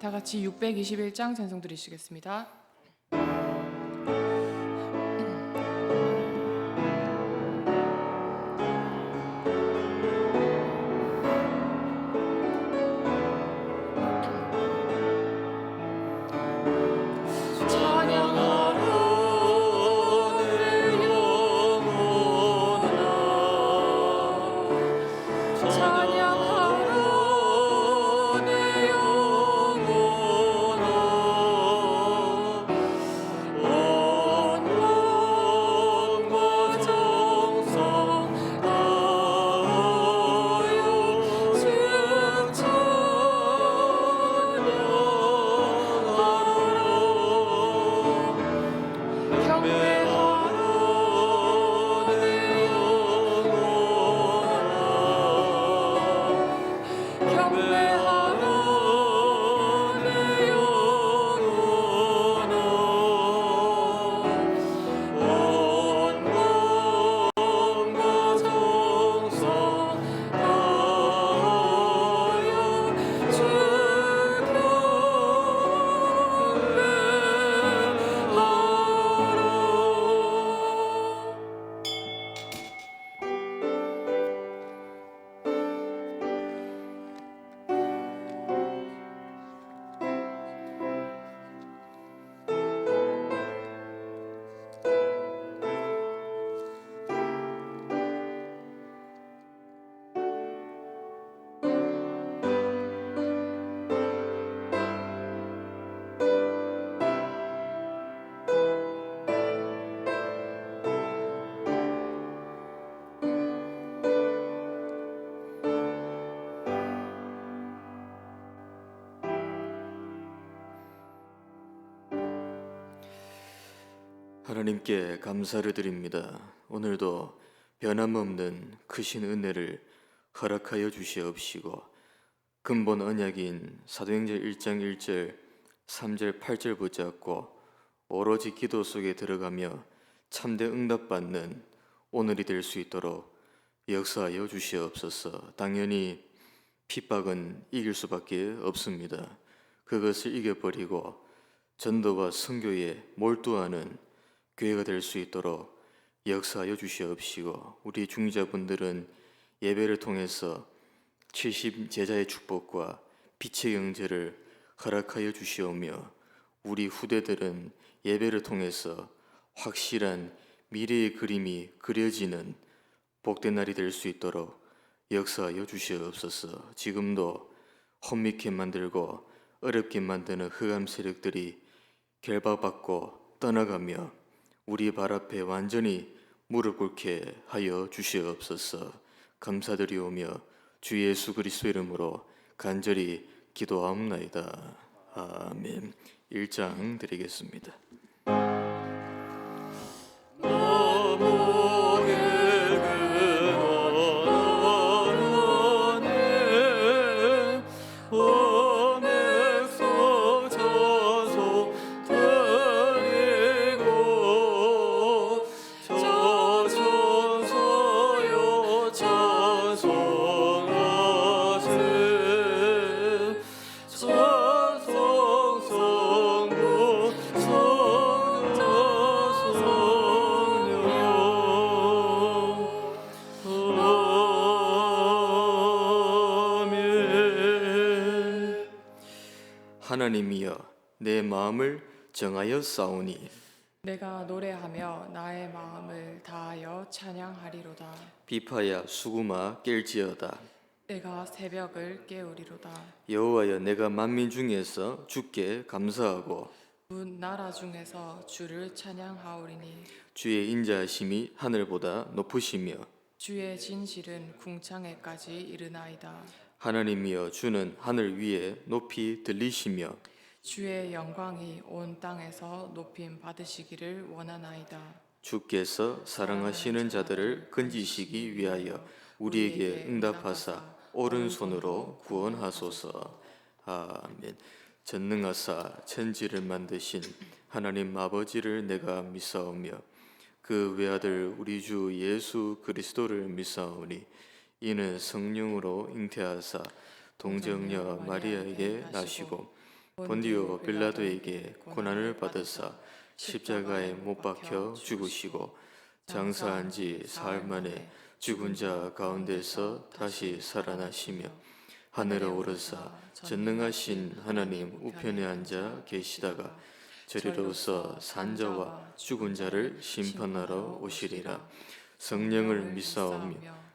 다 같이 621장 찬송 드리시겠습니다. 하나님께 감사를 드립니다. 오늘도 변함없는 크신 은혜를 허락하여 주시옵시고 근본 언약인 사도행전 1장 1절 3절 8절 붙잡고 오로지 기도 속에 들어가며 참된 응답받는 오늘이 될 수 있도록 역사하여 주시옵소서. 당연히 핍박은 이길 수밖에 없습니다. 그것을 이겨버리고 전도와 선교에 몰두하는 교회가 될 수 있도록 역사하여 주시옵시고, 우리 중직자분들은 예배를 통해서 70 제자의 축복과 빛의 경제를 허락하여 주시오며, 우리 후대들은 예배를 통해서 확실한 미래의 그림이 그려지는 복된 날이 될 수 있도록 역사하여 주시옵소서. 지금도 혼미케 만들고 어렵게 만드는 흑암 세력들이 결박받고 떠나가며 우리 발 앞에 완전히 무릎 꿇게 하여 주시옵소서. 감사드리오며 주 예수 그리스도 이름으로 간절히 기도하옵나이다. 아멘. 1장 드리겠습니다. 하나님이여, 내 마음을 정하여 싸우니 내가 노래하며 나의 마음을 다하여 찬양하리로다. 비파야 수구마 깰지어다. 내가 새벽을 깨우리로다. 여호와여, 내가 만민 중에서 주께 감사하고 문 나라 중에서 주를 찬양하오리니 주의 인자하심이 하늘보다 높으시며 주의 진실은 궁창에까지 이르나이다. 하나님이여, 주는 하늘 위에 높이 들리시며 주의 영광이 온 땅에서 높임 받으시기를 원하나이다. 주께서 사랑하시는 자들을 건지시기 위하여 우리에게 응답하사 오른손으로 구원하소서. 아멘. 전능하사 천지를 만드신 하나님 아버지를 내가 믿사오며 그 외아들 우리 주 예수 그리스도를 믿사오니 이는 성령으로 잉태하사 동정녀 마리아에게 나시고 본디오 빌라도에게 고난을 받으사 십자가에 못 박혀 죽으시고 장사한 지 사흘 만에 죽은 자 가운데서 다시 살아나시며 하늘에 오르사 전능하신 하나님 우편에 앉아 계시다가 저리로서 산자와 죽은 자를 심판하러 오시리라. 성령을 믿사오며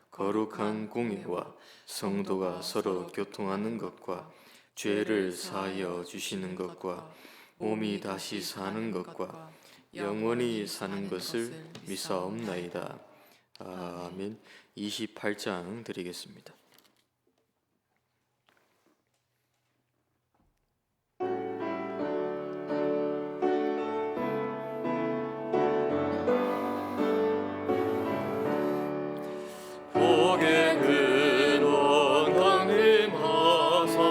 거룩한 공예와 성도가 서로 교통하는 것과 죄를 사하여 주시는 것과 몸이 다시 사는 것과 영원히 사는 것을 믿사옵나이다. 아멘. 28장 드리겠습니다. 복의 근원 강림하사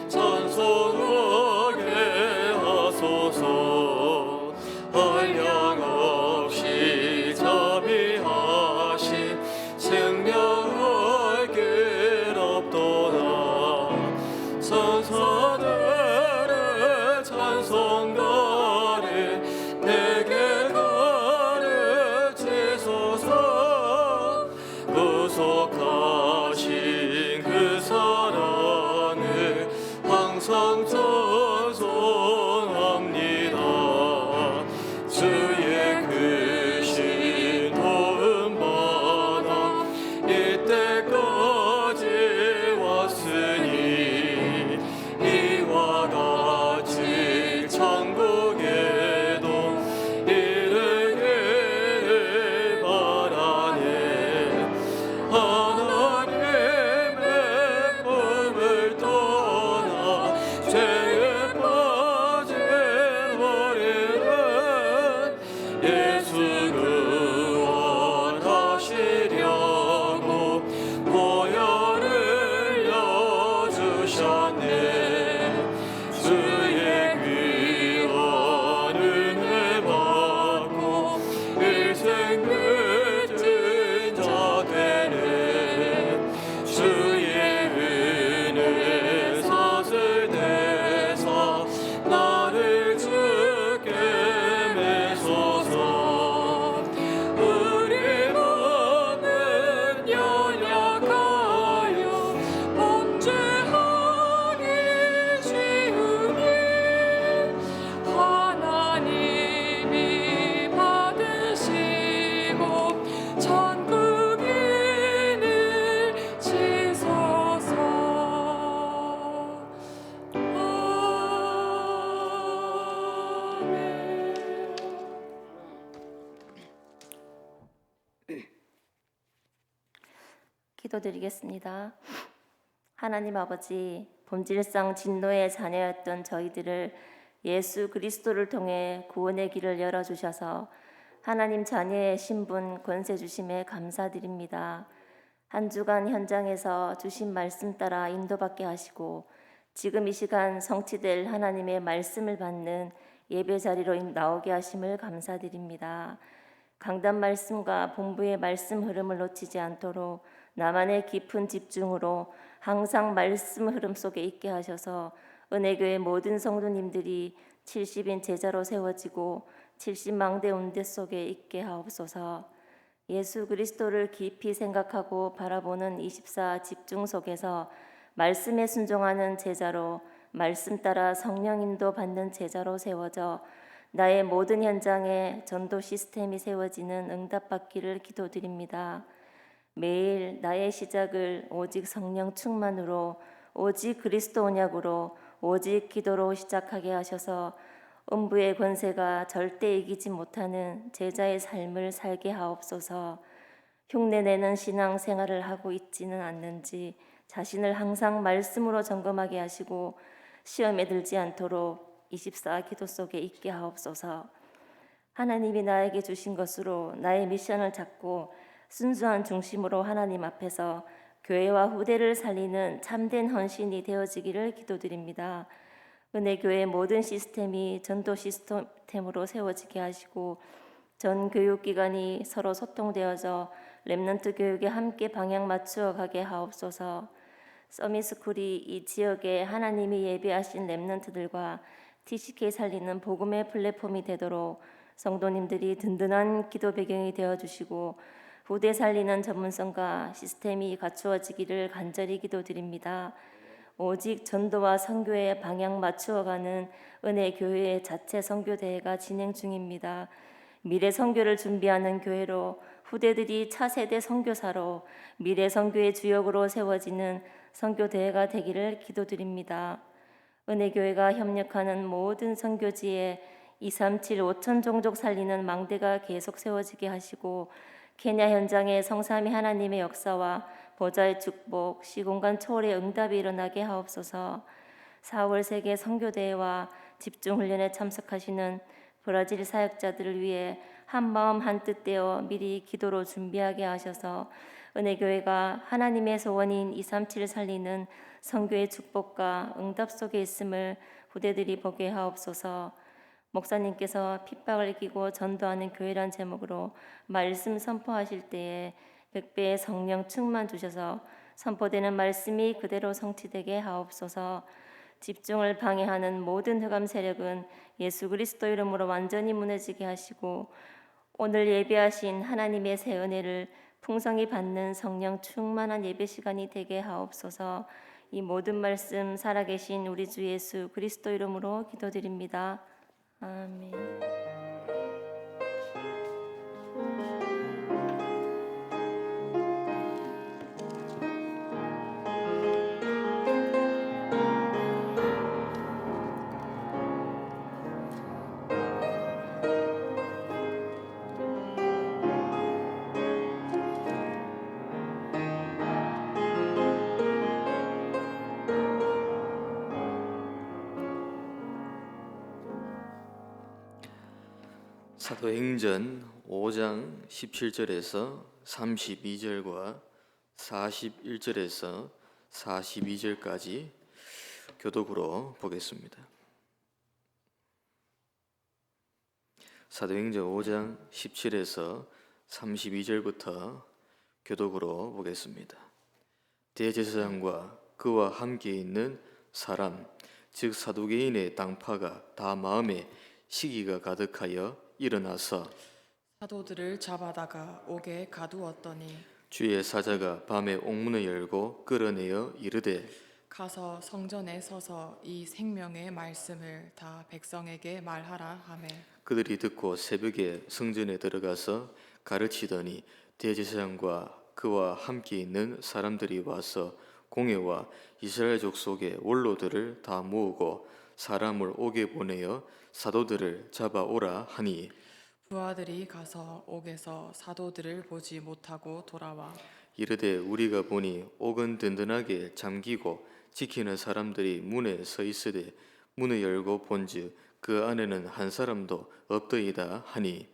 찬송하게 하소서. 한량없이 자비하신 생명의 길 없도다. 천사들의 찬송가를 내게 가르치소서. 구속하신 그 사랑을 항상 찬송합니다. 주의 크신 도움 받아 이때까지 왔으니 이와 같이 천국에도 이르기를 바라네. 하나님의 품을 떠나 죄에 빠진 우리를 예수 구원하시려고 보혈을 여주셨네. 주의 귀한 은혜 받고 일생 믿은 자 되네. 주의 은혜 사슬대사 나를 주께 매소서. 우리 몸은 연약하여 범죄하기 쉬우니 하나님이 받으시고 천국인을 지소서. 기도드리겠습니다. 하나님 아버지, 본질상 진노의 자녀였던 저희들을 예수 그리스도를 통해 구원의 길을 열어주셔서 하나님 자녀의 신분 권세 주심에 감사드립니다. 한 주간 현장에서 주신 말씀 따라 인도받게 하시고 지금 이 시간 성취될 하나님의 말씀을 받는 예배 자리로 나오게 하심을 감사드립니다. 강단 말씀과 본부의 말씀 흐름을 놓치지 않도록 나만의 깊은 집중으로 항상 말씀 흐름 속에 있게 하셔서 은혜교회 모든 성도님들이 70인 제자로 세워지고 70망대 운대 속에 있게 하옵소서. 예수 그리스도를 깊이 생각하고 바라보는 24 집중 속에서 말씀에 순종하는 제자로, 말씀 따라 성령 인도 받는 제자로 세워져 나의 모든 현장에 전도 시스템이 세워지는 응답받기를 기도드립니다. 매일 나의 시작을 오직 성령 충만으로, 오직 그리스도 언약으로, 오직 기도로 시작하게 하셔서 음부의 권세가 절대 이기지 못하는 제자의 삶을 살게 하옵소서. 흉내내는 신앙 생활을 하고 있지는 않는지 자신을 항상 말씀으로 점검하게 하시고 시험에 들지 않도록 24 기도 속에 있게 하옵소서. 하나님이 나에게 주신 것으로 나의 미션을 잡고 순수한 중심으로 하나님 앞에서 교회와 후대를 살리는 참된 헌신이 되어지기를 기도드립니다. 은혜교회 모든 시스템이 전도 시스템으로 세워지게 하시고 전 교육기관이 서로 소통되어져 렘넌트 교육에 함께 방향 맞추어 가게 하옵소서. 서미스쿨이 이 지역에 하나님이 예비하신 렘넌트들과 TCK 살리는 복음의 플랫폼이 되도록 성도님들이 든든한 기도 배경이 되어주시고 후대 살리는 전문성과 시스템이 갖추어지기를 간절히 기도드립니다. 오직 전도와 선교의 방향 맞추어가는 은혜 교회 자체 선교 대회가 진행 중입니다. 미래 선교를 준비하는 교회로 후대들이 차세대 선교사로 미래 선교의 주역으로 세워지는 선교 대회가 되기를 기도드립니다. 은혜 교회가 협력하는 모든 선교지에 237 5천 종족 살리는 망대가 계속 세워지게 하시고 케냐 현장에 성삼위 하나님의 역사와 보좌의 축복, 시공간 초월의 응답이 일어나게 하옵소서. 4월 세계 선교대회와 집중훈련에 참석하시는 브라질 사역자들을 위해 한마음 한뜻 되어 미리 기도로 준비하게 하셔서 은혜교회가 하나님의 소원인 237을 살리는 선교의 축복과 응답 속에 있음을 후대들이 보게 하옵소서. 목사님께서 핍박을 이기고 전도하는 교회란 제목으로 말씀 선포하실 때에 100배의 성령 충만 주셔서 선포되는 말씀이 그대로 성취되게 하옵소서. 집중을 방해하는 모든 흑암 세력은 예수 그리스도 이름으로 완전히 무너지게 하시고 오늘 예배하신 하나님의 새 은혜를 풍성히 받는 성령 충만한 예배 시간이 되게 하옵소서. 이 모든 말씀 살아계신 우리 주 예수 그리스도 이름으로 기도드립니다. 아멘. 사도행전 5장 17절에서 32절과 41절에서 42절까지 교독으로 보겠습니다. 사도행전 5장 17에서 32절부터 교독으로 보겠습니다. 대제사장과 그와 함께 있는 사람, 즉 사두개인의 당파가 다 마음에 시기가 가득하여 일어나서 사도들을 잡아다가 옥에 가두었더니 주의 사자가 밤에 옥문을 열고 끌어내어 이르되 가서 성전에 서서 이 생명의 말씀을 다 백성에게 말하라 하매 그들이 듣고 새벽에 성전에 들어가서 가르치더니 대제사장과 그와 함께 있는 사람들이 와서 공회와 이스라엘 족속의 원로들을 다 모으고 사람을 옥에 보내어 사도들을 잡아오라 하니 부하들이 가서 옥에서 사도들을 보지 못하고 돌아와 이르되 우리가 보니 옥은 든든하게 잠기고 지키는 사람들이 문에 서 있으되 문을 열고 본즉 그 안에는 한 사람도 없더이다 하니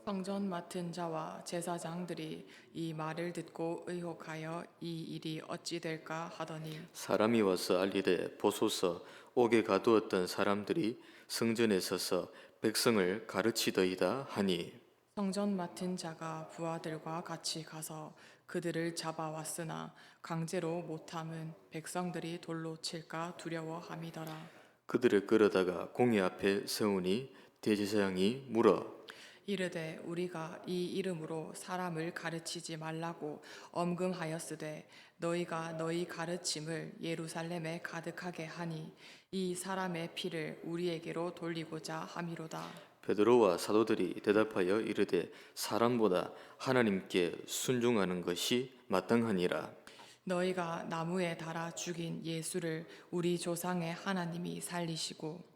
성전 맡은 자와 제사장들이 이 말을 듣고 의혹하여 이 일이 어찌 될까 하더니 사람이 와서 알리되 보소서 옥에 가두었던 사람들이 성전에 서서 백성을 가르치더이다 하니 성전 맡은 자가 부하들과 같이 가서 그들을 잡아왔으나 강제로 못함은 백성들이 돌로 칠까 두려워함이더라. 그들을 끌어다가 공회 앞에 세우니 대제사장이 물어 이르되 우리가 이 이름으로 사람을 가르치지 말라고 엄금하였으되 너희가 너희 가르침을 예루살렘에 가득하게 하니 이 사람의 피를 우리에게로 돌리고자 함이로다. 베드로와 사도들이 대답하여 이르되 사람보다 하나님께 순종하는 것이 마땅하니라. 너희가 나무에 달아 죽인 예수를 우리 조상의 하나님이 살리시고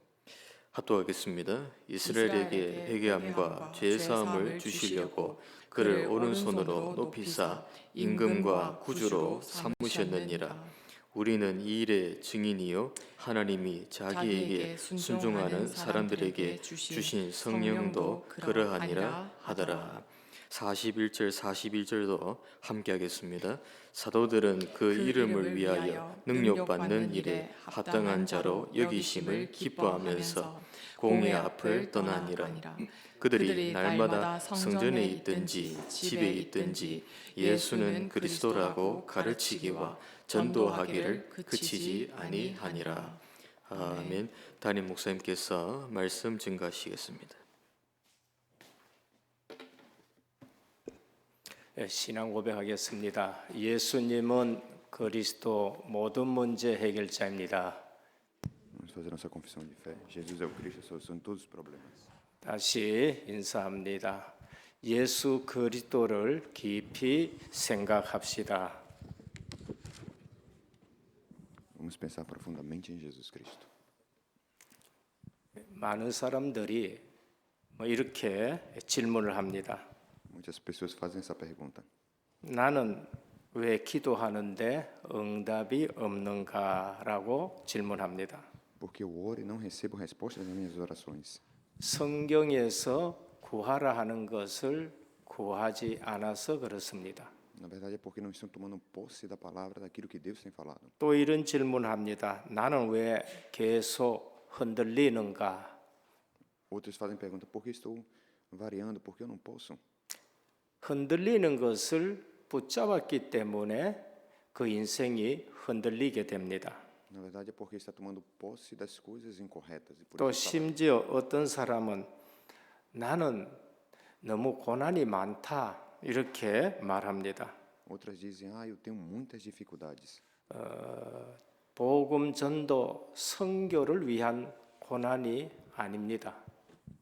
합독하겠습니다. 이스라엘에게 회개함과 죄 사함을 주시려고 그를 오른손으로 높이사 임금과 구주로 삼으셨느니라. 우리는 이 일의 증인이요 하나님이 자기에게 순종하는 사람들에게 주신 성령도 그러하니라 하더라. 41절 42절도 함께 하겠습니다. 사도들은 그 이름을 위하여 능력받는 일에 합당한 자로 여기심을 기뻐하면서 공회 앞을 떠나니라. 그들이 날마다 성전에 있든지 집에 있든지 예수는 그리스도라고 가르치기와 전도하기를 그치지 아니하니라. 아멘. 담임 목사님께서 말씀 증가하시겠습니다. 신앙 고백하겠습니다. 예수님은 그리스도 모든 문제 해결자입니다. Vamos fazer nossa confissão de fé. Jesus é o Cristo, a solução de todos os problemas. 다시 인사합니다. 예수 그리스도를 깊이 생각합시다. Vamos pensar profundamente em Jesus Cristo. 많은 사람들이 이렇게 질문을 합니다. Muitas pessoas fazem essa pergunta. 나는 왜 기도하는데 응답이 없는가라고 질문합니다. Porque eu oro e não recebo respostas às minhas orações. 성경에서 구하라 하는 것을 구하지 않아서 그렇습니다. Na verdade é porque não estão tomando posse da palavra, daquilo que Deus tem falado. 또 이런 질문합니다. 나는 왜 계속 흔들리는가? Outros fazem pergunta: por que estou variando? Por que eu não posso? 흔들리는 것을 붙잡았기 때문에 그 인생이 흔들리게 됩니다. Na verdade é porque está tomando posse das coisas incorretas. E por 또 isso está 심지어 어떤 사람은 나는 너무 고난이 많다 이렇게 말합니다. Outras dizem: eu tenho muitas dificuldades. 복음 전도 선교를 위한 고난이 아닙니다.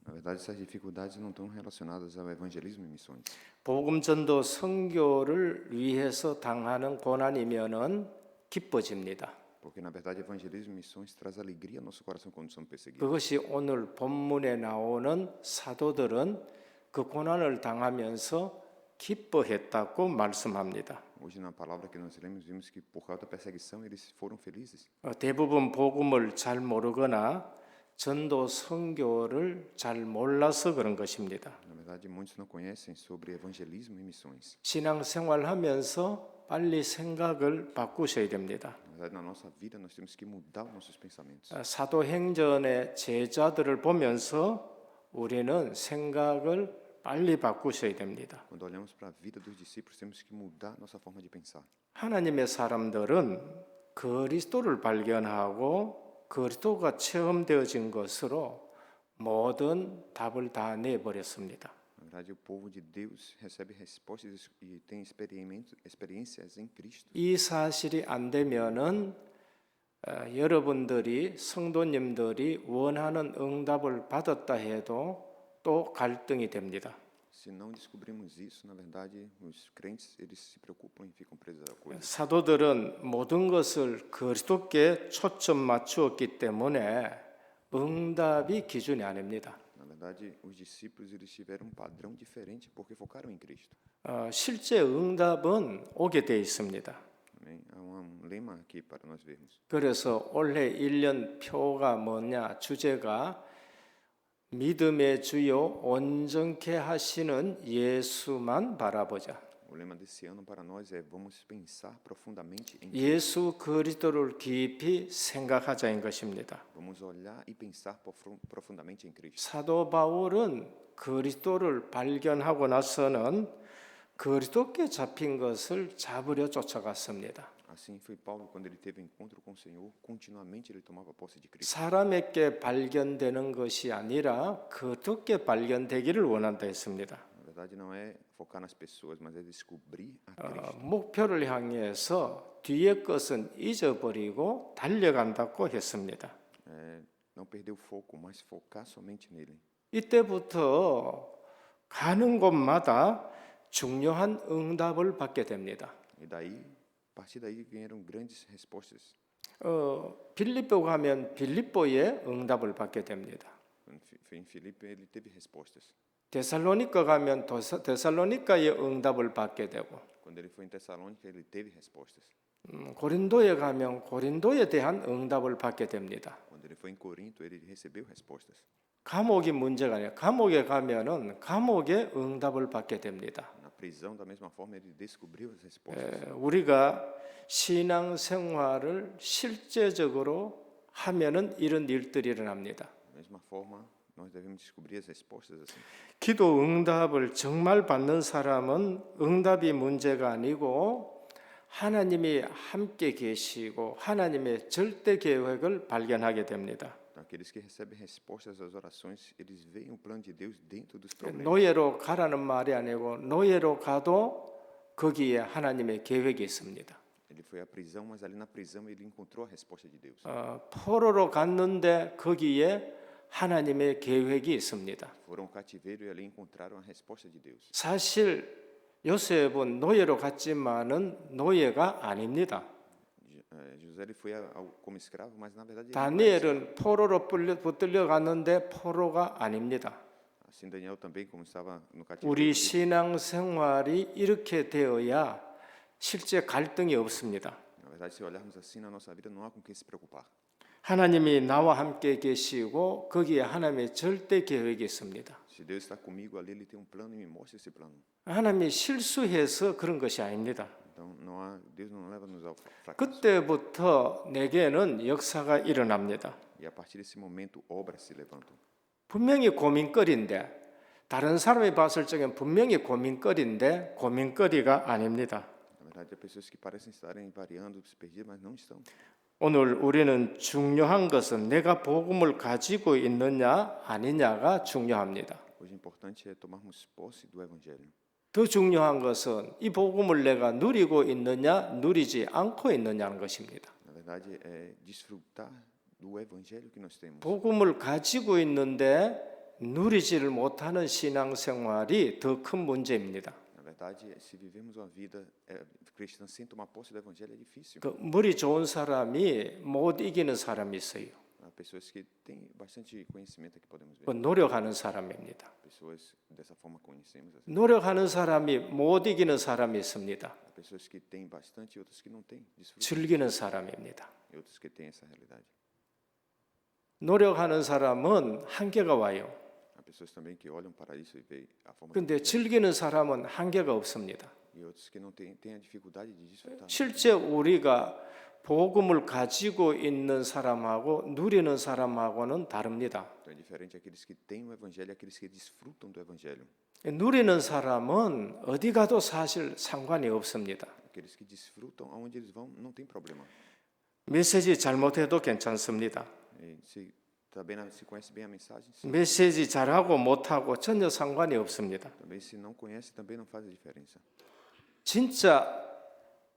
Na verdade, essas dificuldades não estão relacionadas ao evangelismo e missões. 복음 전도 선교를 위해서 당하는 고난이면은 기뻐집니다. Porque na verdade, evangelismo e missões traz alegria ao nosso coração quando somos perseguidos. 그것이 오늘 본문에 나오는 사도들은 그 고난을 당하면서 기뻐했다고 말씀합니다. Hoje na palavra que nós lemos, vimos que por causa da perseguição eles foram felizes. 대부분 복음을 잘 모르거나 전도 선교를 잘 몰라서 그런 것입니다. Na verdade, muitos não conhecem sobre evangelismo e missões. 신앙생활하면서 빨리 생각을 바꾸셔야 됩니다. Na verdade, na nossa vida nós temos que mudar os nossos pensamentos. 사도행전의 제자들을 보면서 우리는 생각을 빨리 바꾸셔야 됩니다. Quando olhamos para a vida dos discípulos, temos que mudar nossa forma de pensar. 하나님의 사람들은 그리스도를 발견하고 그리스도가 체험되어진 것으로 모든 답을 다 내버렸습니다. Na verdade, o povo de Deus recebe respostas e tem experiências em Cristo. 이 사실이 안 되면은 여러분들이 성도님들이 원하는 응답을 받았다 해도 또 갈등이 됩니다. Se não descobrimos isso, na verdade, os crentes eles se preocupam e ficam presos à coisa. 사도들은 모든 것을 그리스도께 초점 맞추었기 때문에 응답이 기준이 아닙니다. Na verdade, os discípulos eles tiveram um padrão diferente porque focaram em Cristo. 실제 응답은 오게 돼 있습니다. Amém? Há lema aqui para nós vermos. 그래서 올해 1년 표가 뭐냐? 주제가 믿음의 주요 온전케 하시는 예수만 바라보자. O lema desse ano para nós é: vamos pensar profundamente em 예수 그리스도를 깊이 생각하자인 것입니다. Vamos olhar e pensar profundamente em Cristo. 사도 바울은 그리스도를 발견하고 나서는 그리스도께 잡힌 것을 잡으려 쫓아갔습니다. Assim foi Paulo quando ele teve encontro com o Senhor, continuamente ele tomava posse de Cristo. 사람에게 발견되는 것이 아니라 그리스도께 발견되기를 원한다 했습니다. Na verdade, não é focar nas pessoas, mas é descobrir a Cristo. 목표를 향해서 뒤의 것은 잊어버리고 달려간다고 했습니다. Não perder o foco, mas focar somente nele. 이때부터 가는 곳마다 중요한 응답을 받게 됩니다. E daí, a partir daí vieram grandes respostas. 빌립보 가면 빌립보의 응답을 받게 됩니다. Quando foi em Filipe, ele teve respostas. 데살로니가 가면 데살로니가의 응답을 받게 되고 Quando ele foi em Tessalônica, ele teve respostas. 고린도에 가면 고린도에 대한 응답을 받게 됩니다. Quando ele foi em Corinto, ele recebeu respostas. 감옥이 문제가 아니라 감옥에 가면은 감옥의 응답을 받게 됩니다. Na prisão, da mesma forma, ele descobriu as respostas. 우리가 신앙 생활을 실제적으로 하면은 이런 일들이 일어납니다. Da mesma forma, nós devemos descobrir as respostas assim. 기도 응답을 정말 받는 사람은 응답이 문제가 아니고 하나님이 함께 계시고 하나님의 절대 계획을 발견하게 됩니다. Então, aqueles que recebem respostas às orações, eles veem o plano de Deus dentro dos problemas. 노예로 가라는 말이 아니고 노예로 가도 거기에 하나님의 계획이 있습니다. Ele foi à prisão, mas ali na prisão ele encontrou a resposta de Deus. 포로로 갔는데 거기에 하나님의 계획이 있습니다. Foram ao cativeiro e ali encontraram a resposta de Deus. 사실 요셉은 노예로 갔지만은 노예가 아닙니다. José ele foi como escravo, mas na verdade ele não era 다니엘은 포로로 붙들려 갔는데 포로가 아닙니다. escravo. Assim Daniel também, como estava no cativeiro. 우리 신앙 생활이 이렇게 되어야 실제 갈등이 없습니다. Na verdade, se olharmos assim na nossa vida, não há com quem se preocupar. 하나님이 나와 함께 계시고 거기에 하나님의 절대 계획이 있습니다. Se Deus está comigo ali, ele tem um plano e me mostra esse plano. 하나님이 실수해서 그런 것이 아닙니다. Então, Deus não leva-nos ao fracasso. 그때부터 내게는 역사가 일어납니다. E a partir desse momento, obras se levantam. 분명히 고민거리인데 다른 사람이 봤을 적엔 분명히 고민거리인데 고민거리가 아닙니다. Na verdade, há pessoas que parecem estarem variando, se perdidas, mas não estão. 오늘 우리는 중요한 것은 내가 복음을 가지고 있느냐 아니냐가 중요합니다. Hoje, o importante é tomarmos posse do Evangelho. 더 중요한 것은 이 복음을 내가 누리고 있느냐 누리지 않고 있느냐는 것입니다. Na verdade, é desfrutar do Evangelho que nós temos. 복음을 가지고 있는데 누리지를 못하는 신앙생활이 더 큰 문제입니다. Na verdade, se vivemos uma vida cristã sem tomar posse do Evangelho, é difícil. 그 머리 좋은 사람이 못 이기는 사람이 있어요. Há pessoas que têm bastante conhecimento aqui, podemos ver. 그 노력하는 사람입니다. Pessoas dessa forma conhecemos. Assim. 노력하는 사람이 못 이기는 사람이 있습니다. Há pessoas que têm bastante e outras que não têm. Desfrutam. 즐기는 사람입니다. E outras que têm essa realidade. 노력하는 사람은 한계가 와요. Há pessoas também que olham para isso e veem a forma. 근데 즐기는 사람은 한계가 없습니다. E outros que não têm a dificuldade de desfrutar. 실제 우리가 복음을 가지고 있는 사람하고 누리는 사람하고는 다릅니다. Então é diferente aqueles que têm o Evangelho e aqueles que desfrutam do Evangelho. 누리는 사람은 어디 가도 사실 상관이 없습니다. Aqueles que desfrutam, aonde eles vão, não tem problema. 메시지 잘못해도 괜찮습니다. E se conhece bem a mensagem, sim. 메시지 잘하고 못하고 전혀 상관이 없습니다. Também se não conhece, também não faz a diferença. 진짜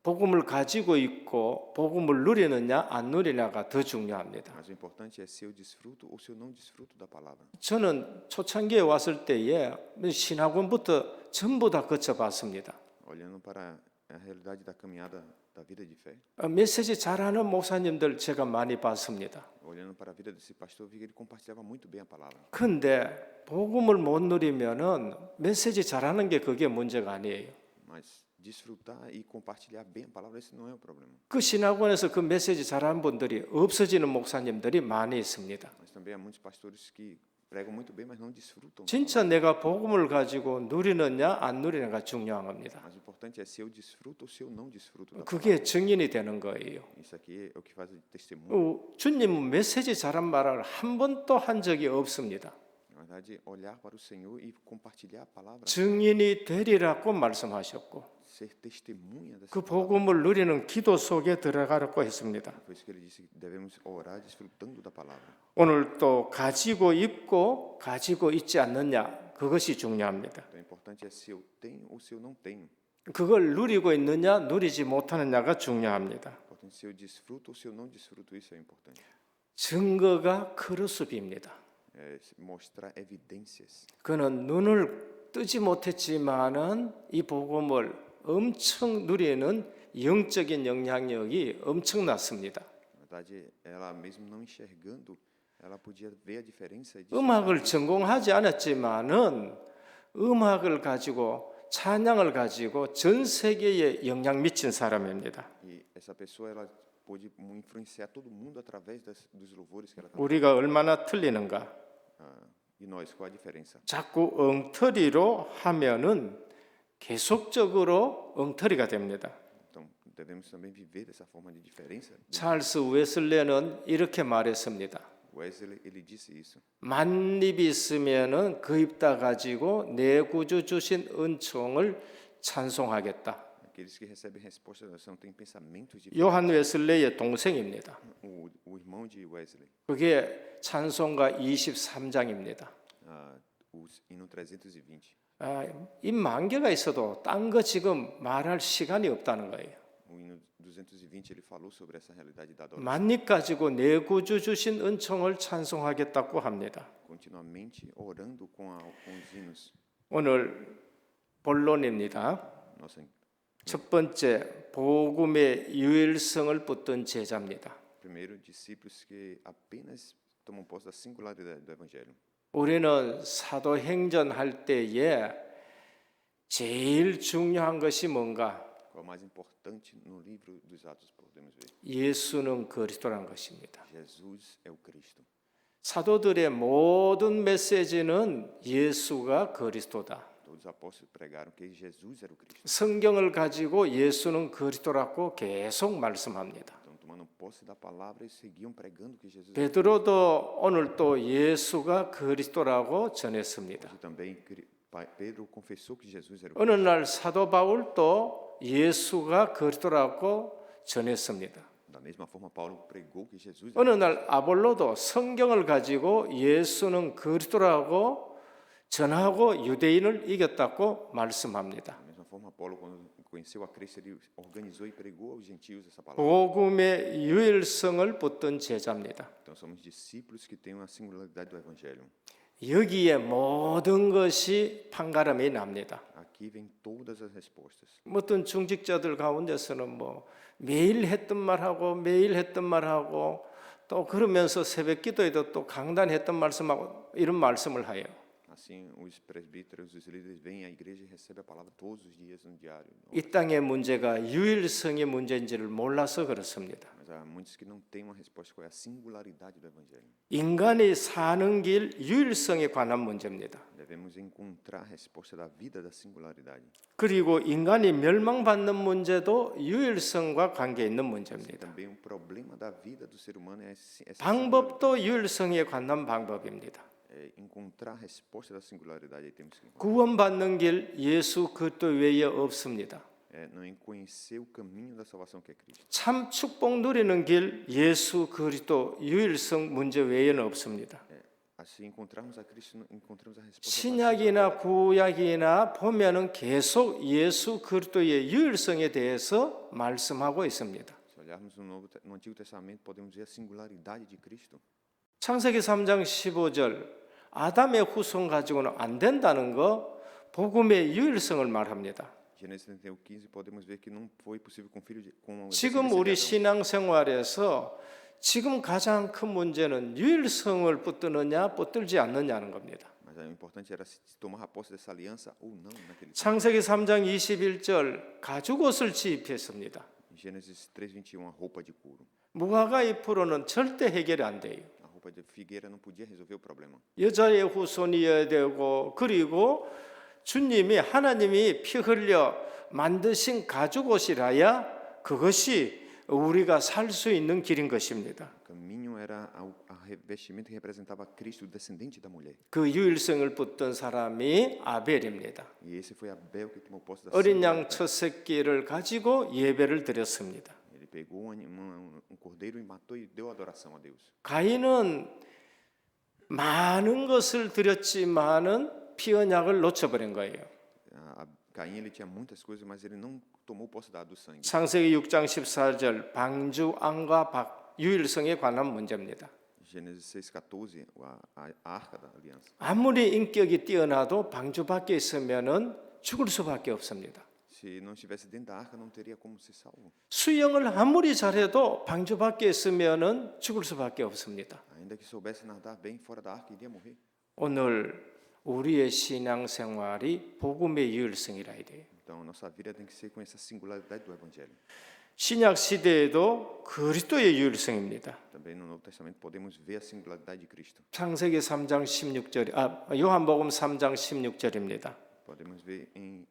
복음을 가지고 있고 복음을 누리느냐 안 누리느냐가 더 중요합니다. Mas o importante é se eu desfruto ou se eu não desfruto da palavra. 저는 초창기에 왔을 때에 신학원부터 전부 다 거쳐봤습니다. Olhando para a realidade da caminhada da vida de fé, 메시지 잘하는 목사님들 제가 많이 봤습니다. olhando para a vida desse pastor, vi que ele compartilhava muito bem a palavra. 근데 복음을 못 누리면은 메시지 잘하는 게 그게 문제가 아니에요. Mas desfrutar e compartilhar bem a palavra, esse não é o problema. 그 신학원에서 그 메시지 잘하는 분들이 없어지는 목사님들이 많이 있습니다. Mas também há muitos pastores que pregam muito bem, mas não desfrutam. 진짜 내가 복음을 가지고 누리느냐 안 누리느냐가 중요한 겁니다. Mas o importante é se eu desfruto ou se eu não desfruto da palavra. 그게 증인이 되는 거예요. Isso aqui é o que faz o testemunho. 주님은 메시지 잘한 말을 한 번도 한 적이 없습니다. Na verdade, olhar para o Senhor e compartilhar a palavra, 증인이 되리라고 말씀하셨고 ser testemunha dessa 그 palavra. 복음을 누리는 기도 속에 들어가라고 했습니다. Por isso que ele disse que devemos orar desfrutando da palavra. 오늘 또 가지고 있고 가지고 있지 않느냐 그것이 중요합니다. Então, o importante é se eu tenho ou se eu não tenho. 그걸 누리고 있느냐 누리지 못하느냐가 중요합니다. O importante é se eu desfruto ou se eu não desfruto, isso é importante. 증거가 크로스비입니다. É mostrar evidências. 그는 눈을 뜨지 못했지만은 이 복음을 엄청 누리는 영적인 영향력이 엄청났습니다. Na verdade, ela mesmo não enxergando, ela podia ver a diferença. 음악을 전공하지 않았지만은 음악을 가지고 찬양을 가지고 전 세계에 영향 미친 사람입니다. E essa pessoa ela pôde influenciar todo mundo através dos louvores que ela cantava. 우리가 얼마나 틀리는가? E nós, qual a diferença? 자꾸 엉터리로 하면은 계속적으로 엉터리가 됩니다. Então, devemos também viver dessa forma de diferença. 찰스 웨슬레는 이렇게 말했습니다. Wesley, ele disse isso. 만입 있으면은 그 입 다 가지고 내 구주 주신 은총을 찬송하겠다. aqueles que recebem resposta da oração têm pensamentos diferentes. 요한 웨슬레이의 동생입니다. O irmão de Wesley, 그게 찬송가 23장입니다. o hino 320. 입 만개가 있어도 딴 거 지금 말할 시간이 없다는 거예요. O hino 220 ele falou sobre essa realidade da adoração. 만입 가지고 내 구주 주신 은총을 찬송하겠다고 합니다. Continuamente orando com os hinos. 오늘 본론입니다. Nossa, 첫 번째, 복음의 유일성을 붙든 제자입니다. primeiro, discípulos que apenas tomam posse da singularidade do Evangelho. 우리는 사도행전 할 때에 제일 중요한 것이 뭔가? Qual é o mais importante no livro dos Atos podemos ver? 예수는 그리스도라는 것입니다. Jesus é o Cristo. 사도들의 모든 메시지는 예수가 그리스도다. Todos os apóstolos pregaram que Jesus era o Cristo. 성경을 가지고 예수는 그리스도라고 계속 말씀합니다. Então, tomando posse da palavra, eles seguiam pregando que Jesus era 베드로도 오늘 또 예수가 그리스도라고 전했습니다. Hoje também Pedro confessou que Jesus era o 어느 Cristo. 날 사도 바울도 예수가 그리스도라고 전했습니다. Da mesma forma, Paulo pregou que Jesus era 어느 날 아볼로도 성경을 가지고 예수는 그리스도라고 전하고 유대인을 이겼다고 말씀합니다. Da mesma forma, Paulo, quando conheceu a Cristo, ele organizou e pregou aos gentios essa palavra. 복음의 유일성을 붙든 제자입니다. Então, somos discípulos que têm uma singularidade do Evangelho. 여기에 모든 것이 판가름이 납니다. Aqui vem todas as respostas. 어떤 중직자들 가운데서는 뭐 매일 했던 말하고 매일 했던 말하고 또 그러면서 새벽 기도에도 또 강단했던 말씀하고 이런 말씀을 해요. Assim, os presbíteros, os líderes vêm à igreja e recebem a palavra todos os dias no diário. 이 땅의 문제가 유일성의 문제인지를 몰라서 그렇습니다. Mas há muitos que não têm uma resposta qual é a singularidade do Evangelho. 인간이 사는 길 유일성에 관한 문제입니다. Devemos encontrar a resposta da vida da singularidade. 그리고 인간이 멸망받는 문제도 유일성과 관계 있는 문제입니다. Também um problema da vida do ser humano é essa 방법도 유일성에 관한 방법입니다. encontrar a resposta da singularidade. Aí temos que 구원받는 길 예수 그리스도 외에 없습니다. não conhecer o caminho da salvação que é Cristo. 참 축복 누리는 길 예수 그리스도 유일성 문제 외에는 없습니다. Assim encontrarmos a Cristo, encontramos a resposta. 신약이나 구약이나 보면은 계속 예수 그리스도의 유일성에 대해서 말씀하고 있습니다. Se olharmos no Antigo Testamento, podemos ver a singularidade de Cristo. 창세기 3장 15절 아담의 후손 가지고는 안 된다는 거 복음의 유일성을 말합니다. Gênesis 31:15 podemos ver que não foi possível com 지금 우리 신앙생활에서 지금 가장 큰 문제는 유일성을 붙드느냐 붙들지 않느냐는 겁니다. Mas o importante era se tomar a posse dessa aliança ou não naquele tempo. 창세기 3장 21절 가죽옷을 지입했습니다. Gênesis 3:21, a roupa de couro. 무화과 잎으로는 절대 해결이 안 돼요. A roupa de figueira não podia resolver o problema. 여자의 후손이어야 되고 그리고 주님이 하나님이 피 흘려 만드신 가죽옷이라야 그것이 우리가 살 수 있는 길인 것입니다. O caminho era a revestimento que representava Cristo, o descendente da mulher. 그 유일성을 붙든 사람이 아벨입니다. E esse foi Abel que tomou posse da 어린 양 singularidade. 첫 새끼를 가지고 예배를 드렸습니다. Ele pegou um cordeiro e matou e deu adoração a Deus. 가인은 많은 것을 드렸지만은 피 언약을 놓쳐버린 거예요. Caim ele tinha muitas coisas, mas ele não tomou posse do sangue. 창세기 6장 14절 방주 안과 박 유일성에 관한 문제입니다. Gênesis 6:14, a arca da aliança. 아무리 인격이 뛰어나도 방주 밖에 있으면은 죽을 수밖에 없습니다. Se não estivesse dentro da arca, não teria como ser salvo. 수영을 아무리 잘해도 방주 밖에 있으면은 죽을 수밖에 없습니다. Ainda que soubesse nadar bem fora da arca, iria morrer. 오늘 우리의 신앙생활이 복음의 유일성이라 해야 돼요. Então, nossa vida tem que ser com essa singularidade do Evangelho. 신약 시대에도 그리스도의 유일성입니다. Também no Novo Testamento podemos ver a singularidade de Cristo. 창세기 3장 16절, 요한복음 3장 16절입니다. Podemos ver em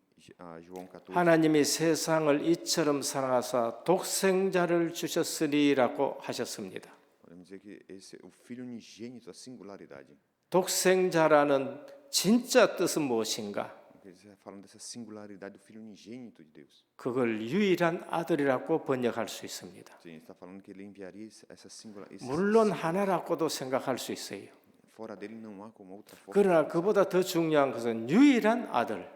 João 14. 하나님이 세상을 이처럼 사랑하사 독생자를 주셨으리라고 하셨습니다. Podemos dizer que esse é o Filho unigênito, a singularidade. 독생자라는 진짜 뜻은 무엇인가? Porque ele está falando dessa singularidade do Filho unigênito de Deus. 그걸 유일한 아들이라고 번역할 수 있습니다. Sim, ele está falando que ele enviaria essa singularidade. 물론 하나라고도 생각할 수 있어요. Fora dele não há como outra forma. 그러나 그보다 더 중요한 것은 유일한 아들.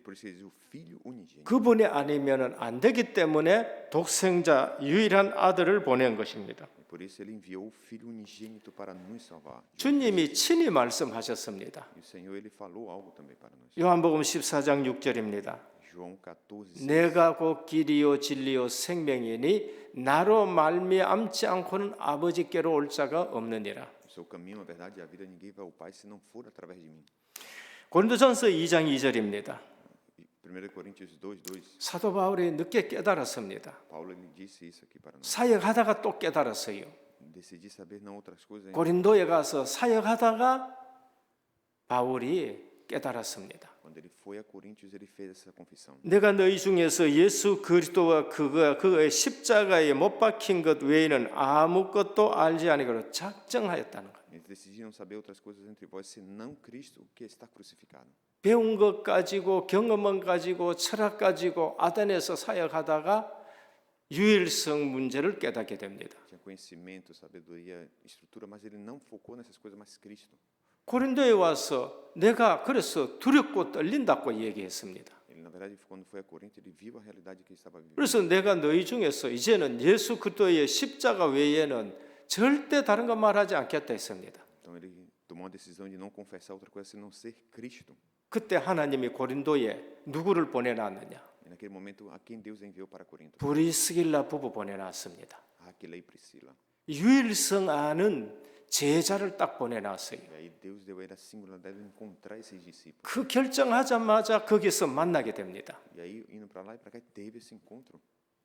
Por isso ele diz o Filho unigênito. 그분이 아니면은 안 되기 때문에 독생자 유일한 아들을 보낸 것입니다. Por isso ele enviou o Filho unigênito para nos salvar. 주님이 친히 말씀하셨습니다. E o Senhor ele falou algo também para nós. 요한복음 14장 6절입니다. João 14. 내가 곧 길이요 진리요 생명이니 나로 말미암지 않고는 아버지께로 올 자가 없느니라. Sou o caminho, a verdade e a vida. Ninguém vai ao Pai se não for através de mim. 고린도전서 2장 2절입니다. 1 Coríntios 2:2. 사도 바울이 늦게 깨달았습니다. Paulo ele disse isso aqui para nós. 사역하다가 또 깨달았어요. Decidi saber não outras coisas. Ainda. 고린도에 가서 사역하다가 바울이 깨달았습니다. Quando ele foi a Coríntios, ele fez essa confissão. 내가 너희 중에서 예수 그리스도와 그의 십자가에 못 박힌 것 외에는 아무것도 알지 아니하기로 작정하였다는 것. Eles decidiram saber outras coisas entre vós, senão Cristo que está crucificado. 배운 것 가지고 경험만 가지고 철학 가지고 아덴에서 사역하다가 유일성 문제를 깨닫게 됩니다. Tinha conhecimento, sabedoria, estrutura, mas ele não focou nessas coisas, mas Cristo. 고린도에 와서 내가 그래서 두렵고 떨린다고 얘기했습니다. Ele, na verdade, quando foi a Corinto, ele viu a realidade que ele estava vivendo. 그래서 내가 너희 중에서 이제는 예수 그리스도의 십자가 외에는 절대 다른 것 말하지 않겠다 했습니다. Então ele tomou a decisão de não confessar outra coisa senão ser Cristo. 그때 하나님이 고린도에 누구를 보내놨느냐? E naquele momento, a quem Deus enviou para Corinto? 브리스길라 부부 보내놨습니다. Aquila e Priscila. 유일성 아는 제자를 딱 보내놨어요. E aí Deus deu a ele a singularidade de encontrar esses discípulos. 그 결정하자마자 거기서 만나게 됩니다. E aí, indo para lá e para cá, teve esse encontro.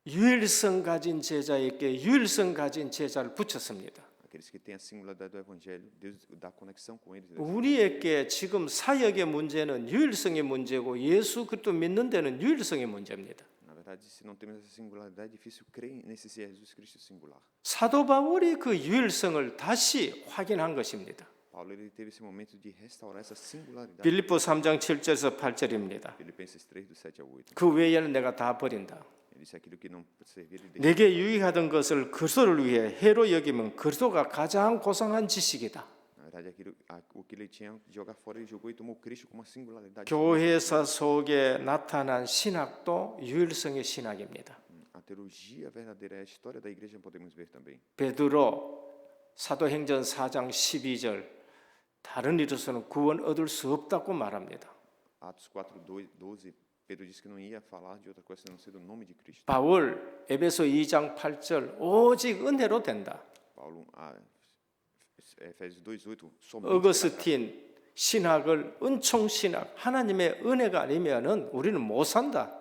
유일성 가진 제자에게 유일성 가진 제자를 붙였습니다. Aqueles que têm a singularidade do Evangelho, Deus dá conexão com eles. 우리에게 지금 사역의 문제는 유일성의 문제고 예수 그리스도 믿는 데는 유일성의 문제입니다. Na verdade, se não temos essa singularidade, é difícil crer nesse Jesus Cristo singular. 사도 바울이 그 유일성을 다시 확인한 것입니다. Paulo ele teve esse momento de restaurar essa singularidade. 빌립보 3장 7절에서 8절입니다. Filipenses 3, do 7 ao 8. 그 외에는 내가 다 버린다. Ele disse aquilo que não servia, ele deixou. 내게 유익하던 것을 그리스도를 위해 해로 여기면 그리스도가 가장 고상한 지식이다. Na verdade, o que ele tinha de jogar fora, ele jogou e tomou Cristo como uma singularidade. 교회사 속에 나타난 신학도 유일성의 신학입니다. A teologia verdadeira é a história da igreja, podemos ver também. 베드로 사도행전 4장 12절 다른 이로서는 구원 얻을 수 없다고 말합니다. Atos 4:12, Pedro disse que não ia falar de outra coisa senão ser do nome de Cristo. 바울 에베소 2장 8절 오직 은혜로 된다. Paulo, Efésios 2:8, somente pela graça. 어거스틴 신학을 은총 신학 하나님의 은혜가 아니면은 우리는 못 산다.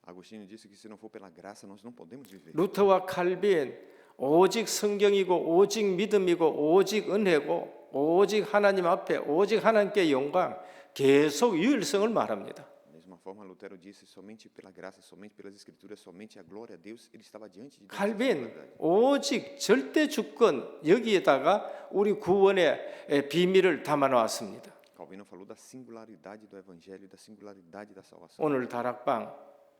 Agostinho disse que se não for pela graça nós não podemos viver. 루터와 칼빈 오직 성경이고 오직 믿음이고 오직 은혜고 오직 하나님 앞에 오직 하나님께 영광 계속 유일성을 말합니다. Da mesma forma, Lutero disse somente pela graça, somente pelas escrituras, somente a glória a Deus. Ele estava diante de Deus. 칼빈 오직 절대 주권 여기에다가 우리 구원의 비밀을 담아 놓았습니다. Calvino falou da singularidade do evangelho, da singularidade da salvação. 오늘 다락방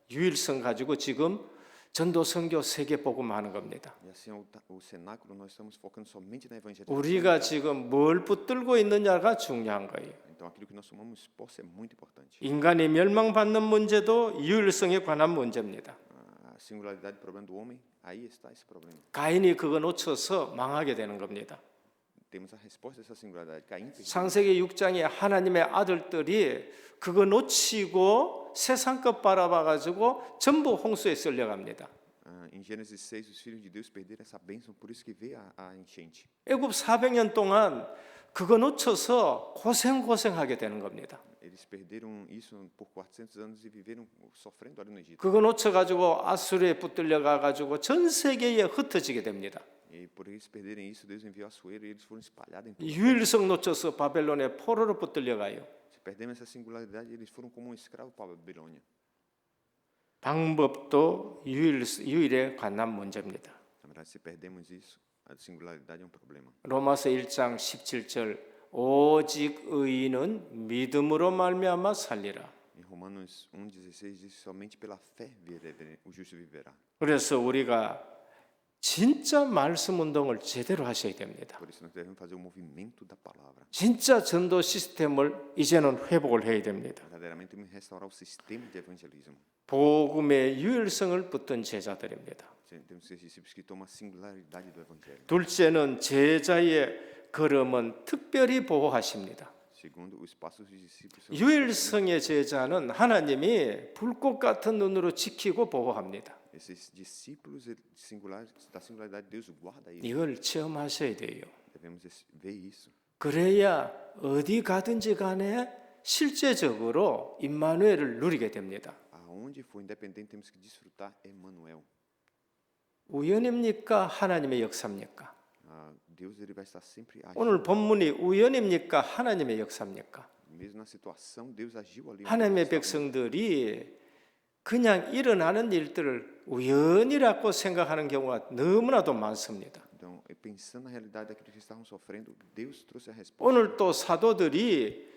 유일성 가지고 지금 전도 선교 세계 복음하는 겁니다. E assim, o cenáculo nós estamos focando somente na evangelização. 우리가 지금 뭘 붙들고 있느냐가 중요한 거예요. Então, aquilo que nós tomamos posse é muito importante. 인간이 멸망받는 문제도 유일성에 관한 문제입니다. A singularidade do problema do homem, aí está esse problema. 가인이 그거 놓쳐서 망하게 되는 겁니다. Temos a resposta dessa singularidade. Caim perdeu. 창세기 6장에 하나님의 아들들이 그거 놓치고 세상 것 바라봐 가지고 전부 홍수에 쓸려갑니다. Em Gênesis 6, os filhos de Deus perderam essa bênção, por isso que veio a enchente. 애굽 400년 동안 그거 놓쳐서 고생하게 되는 겁니다. Eles perderam isso por 400 anos e viveram sofrendo ali no Egito. 그거 놓쳐 가지고 아수르에 붙들려 가 가지고 전 세계에 흩어지게 됩니다. E por eles perderem isso, Deus enviou a sueira e eles foram espalhados em todo. 유일성 놓쳐서 바벨론의 포로로 붙들려 가요. Se perdemos essa singularidade, eles foram como um escravo para a Babilônia. 방법도 유일에 관한 문제입니다. Na verdade, se perdemos isso, a singularidade é um problema. 로마서 1장 17절 오직 의인은 믿음으로 말미암아 살리라. Em Romanos 1,16 diz: somente pela fé o justo viverá. 그래서 우리가 진짜 말씀 운동을 제대로 하셔야 됩니다. Por isso nós devemos fazer o movimento da palavra. 진짜 전도 시스템을 이제는 회복을 해야 됩니다. Verdadeiramente temos que restaurar o sistema de evangelismo. 복음의 유일성을 붙든 제자들입니다. Temos que ser discípulos que tomam a singularidade do evangelho. 둘째는 제자의 걸음은 특별히 보호하십니다. Segundo, os passos dos discípulos são 유일성의 제자는 하나님이 불꽃 같은 눈으로 지키고 보호합니다. esses discípulos da singularidade de Deus guarda eles. 이걸 체험하셔야 돼요. Devemos ver isso. 그래야 어디 가든지 간에 실제적으로 임마누엘을 누리게 됩니다. Aonde for independente temos que desfrutar Emmanuel. 우연입니까? 하나님의 역사입니까? Deus ele vai estar sempre agindo. 오늘 본문이 우연입니까? 하나님의 역사입니까? Mesmo na situação, Deus agiu ali. 하나님의 백성들이 그냥 일어나는 일들을 우연이라고 생각하는 경우가 너무나도 많습니다. Então, pensando na realidade daquilo que estavam sofrendo, Deus trouxe a resposta. 오늘 또 사도들이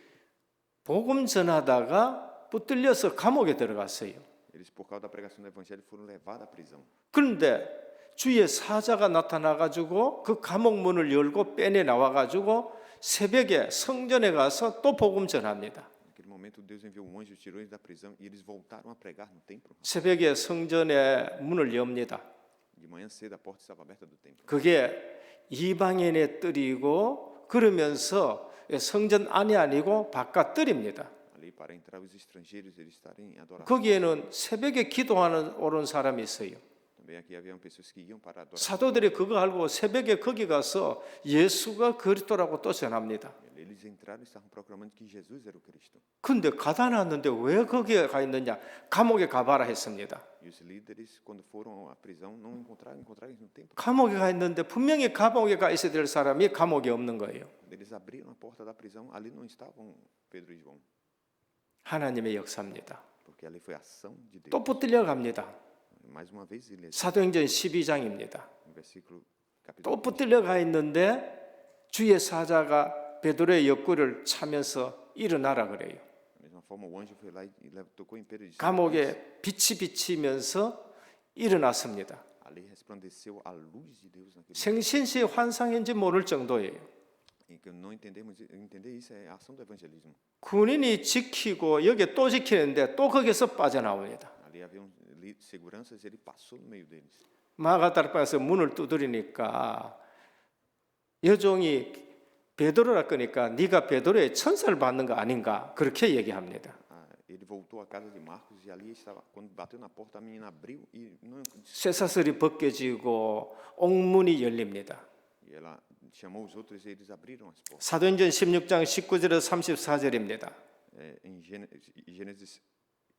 복음 전하다가 붙들려서 감옥에 들어갔어요. Eles, por causa da pregação do evangelho, foram levados à prisão. 그런데 주의 사자가 나타나가지고 그 감옥 문을 열고 빼내 나와가지고 새벽에 성전에 가서 또 복음 전합니다. Naquele momento, Deus enviou um anjo, tirou eles da prisão e eles voltaram a pregar no templo. 새벽에 성전의 문을 엽니다. De manhã cedo, a porta estava aberta do templo. 그게 이방인의 뜰이고 그러면서 성전 안이 아니고 바깥 뜰입니다. Ali, para entrar os estrangeiros, eles estarem em adoração. 거기에는 새벽에 기도하는 오른 사람이 있어요. Também aqui haviam pessoas que iam para a adoração. 사도들이 그거 알고 새벽에 거기 가서 예수가 그리스도라고 또 전합니다. Eles entraram e estavam proclamando que Jesus era o Cristo. 근데 가다 놨는데 왜 거기에 가 있느냐? 감옥에 가봐라 했습니다. E os líderes, quando foram à prisão, não encontraram eles no templo. 감옥에 가 있는데 분명히 감옥에 가 있어야 될 사람이 감옥에 없는 거예요. Eles abriram a porta da prisão, ali não estavam Pedro e João, 하나님의 역사입니다. porque ali foi a ação de Deus. 또 붙들려 갑니다. Mais uma vez, ele, 사도행전 12장입니다. no versículo capítulo 또 붙들려 가 있는데 주의 사자가 베드로의 옆구리를 차면서 일어나라 그래요. da mesma forma, o anjo foi lá e tocou em Pedro e disse: 감옥에 빛이 비치면서 일어났습니다. ali resplandeceu a luz de Deus naquele 생신시 환상인지 모를 정도예요. E que não entender isso é a ação do evangelismo. 군인이 지키고 여기 또 지키는데 또 거기서 빠져나옵니다. Ali havia seguranças, ele passou no meio deles. 마가다락방에서 문을 두드리니까 여종이 베드로라 그러니까 네가 베드로의 천사를 받는 거 아닌가 그렇게 얘기합니다. Ele voltou à casa de Marcos e ali estava, quando bateu na porta, a menina abriu e não, 쇠사슬이 벗겨지고 옥문이 열립니다. e ela chamou os outros e eles abriram as portas. 사도행전 16장 19절에서 34절입니다. Em Gênesis,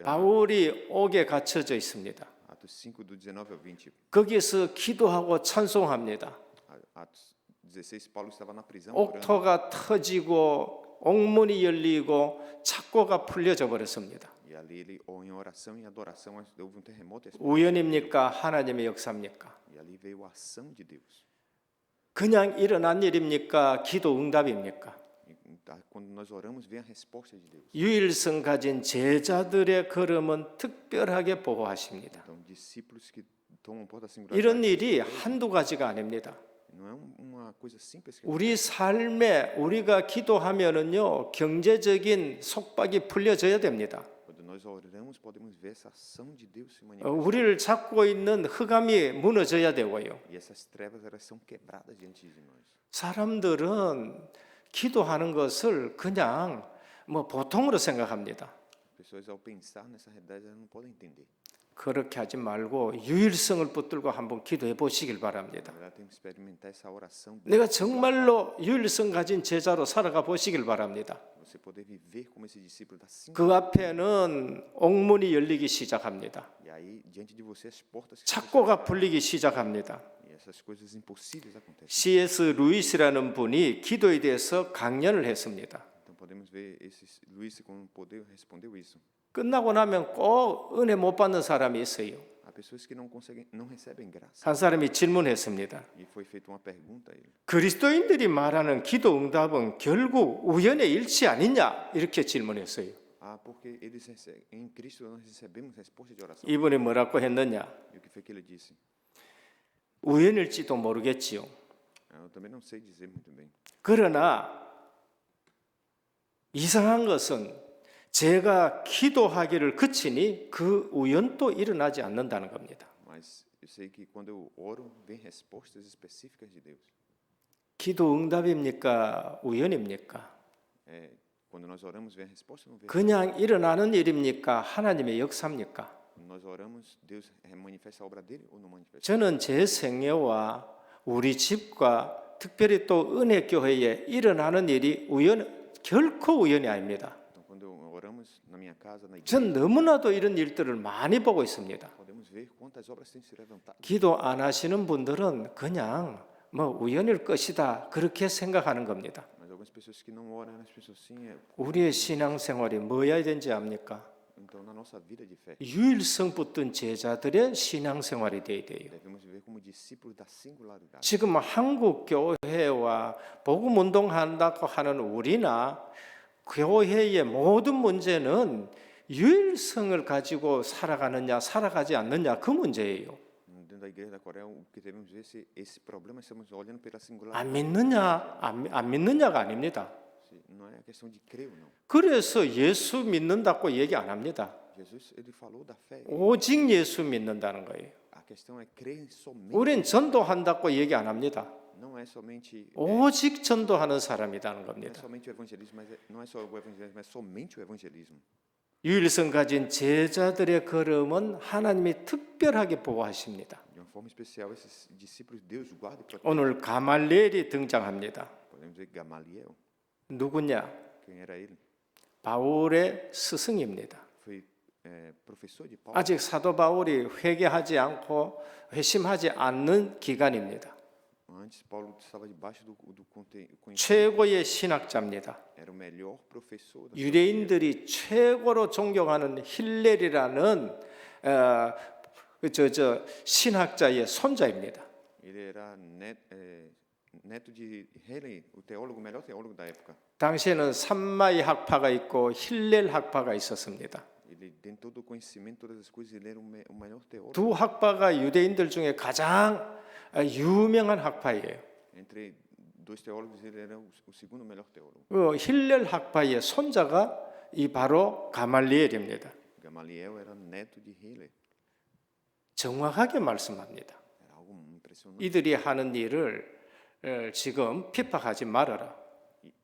바울이 옥에 갇혀져 있습니다. Atos 5 do 19 ao 20. 거기서 기도하고 찬송합니다. Atos 16, Paulo estava na prisão orando. 옥토가 터지고 옥문이 열리고 착고가 풀려져 버렸습니다. E ali ele, em oração e adoração, houve um terremoto. 우연입니까? 하나님의 역사입니까? E ali veio a ação de Deus. 그냥 일어난 일입니까? 기도 응답입니까? Quando nós oramos, vem a resposta de Deus. 유일성 가진 제자들의 걸음은 특별하게 보호하십니다. Então, discípulos que tomam porta da 이런 singularidade 일이 한두 가지가 아닙니다. não é uma coisa simples. 우리 삶에 우리가 기도하면은요 경제적인 속박이 풀려져야 됩니다. Quando nós oramos, podemos ver essa ação de Deus se manifestar. 우리를 잡고 있는 흑암이 무너져야 되고요. E essas trevas elas são quebradas diante de nós. 사람들은 기도하는 것을 그냥 뭐 보통으로 생각합니다. Pessoas ao pensar nessa realidade elas não podem entender. 그렇게 하지 말고 유일성을 붙들고 한번 기도해 보시길 바랍니다. Ela tem que experimentar essa oração. 내가 정말로 유일성 가진 제자로 살아가 보시길 바랍니다. Você poder viver como esse discípulo da 그 앞에는 옥문이 열리기 시작합니다. E aí diante de você as portas 착고가 풀리기 시작합니다. e essas coisas impossíveis acontecem. C.S. 루이스라는 분이 기도에 대해서 강연을 했습니다. Então podemos ver Luís com poder respondeu isso. 끝나고 나면 꼭 은혜 못 받는 사람이 있어요. Há pessoas que não recebem graça. 한 사람이 질문했습니다. E foi feita uma pergunta a ele. 그리스도인들이 말하는 기도 응답은 결국 우연의 일치 아니냐? 이렇게 질문했어요. Ah, porque em Cristo nós recebemos resposta de oração. 이분이 뭐라고 했느냐? E o que foi que ele disse? 우연일지도 모르겠지요. Eu também não sei dizer muito bem. 그러나 이상한 것은 제가 기도하기를 그치니 그 우연도 일어나지 않는다는 겁니다. Mas eu sei que quando eu oro, vem respostas específicas de Deus. 기도 응답입니까? 우연입니까? Quando nós oramos, vem a resposta ou não vem? 그냥 일어나는 일입니까? 하나님의 역사입니까? Quando nós oramos, Deus manifesta a obra dele ou não manifesta? 저는 제 생애와 우리 집과 특별히 또 은혜교회에 일어나는 일이 결코 우연이 아닙니다. Então, quando oramos na minha casa, na igreja, 전 너무나도 이런 일들을 많이 보고 있습니다. podemos ver quantas obras têm se levantado. 기도 안 하시는 분들은 그냥 뭐 우연일 것이다 그렇게 생각하는 겁니다. Mas algumas pessoas que não oram, as pessoas sim. 우리의 신앙생활이 뭐여야 되는지 압니까? Então, na nossa vida de fé, 유일성 붙든 제자들의 신앙생활이 돼야 돼요. devemos viver como discípulos da singularidade. 지금 한국 교회와 복음 운동한다고 하는 우리나 교회의 모든 문제는 유일성을 가지고 살아가느냐 살아가지 않느냐 그 문제예요. Dentro da igreja da Coreia, o que devemos ver é esse problema, estamos olhando pela 안 singularidade. 믿느냐 안 믿느냐가 아닙니다. Não é a questão de crer ou não. 그래서 예수 믿는다고 얘기 안 합니다. Jesus, ele falou da fé. 오직 예수 믿는다는 거예요. A questão é crer somente. 우린 전도한다고 얘기 안 합니다. Não é somente 오직 전도하는 사람이라는 não é 겁니다. somente o evangelismo, mas não é só o evangelismo, mas somente o evangelismo. 유일성 가진 제자들의 걸음은 하나님이 특별하게 보호하십니다. De uma forma especial, esses discípulos de Deus guarda e protege. 오늘 가말리엘이 등장합니다. Podemos ver Gamaliel. 누구냐? Quem era ele? 바울의 스승입니다. Foi professor de Paulo. 아직 사도 바울이 회개하지 않고 회심하지 않는 기간입니다. Antes, Paulo estava debaixo do conhecimento. 최고의 신학자입니다. Era o melhor professor. 유대인들이 최고로 존경하는 힐렐이라는 신학자의 손자입니다. Ele era neto de Helen, o teólogo, o melhor teólogo da época. 당시에는 삼마이 학파가 있고 힐렐 학파가 있었습니다. Ele, dentro do conhecimento, todas as coisas, ele era o melhor teólogo. 두 학파가 유대인들 중에 가장 유명한 학파예요. Entre dois teólogos, ele era o segundo melhor teólogo. 그 힐렐 학파의 손자가 이 바로 가말리엘입니다. Gamaliel era neto de Hillel. 정확하게 말씀합니다. Era algo impressionante. 이들이 하는 일을 지금 핍박하지 말아라.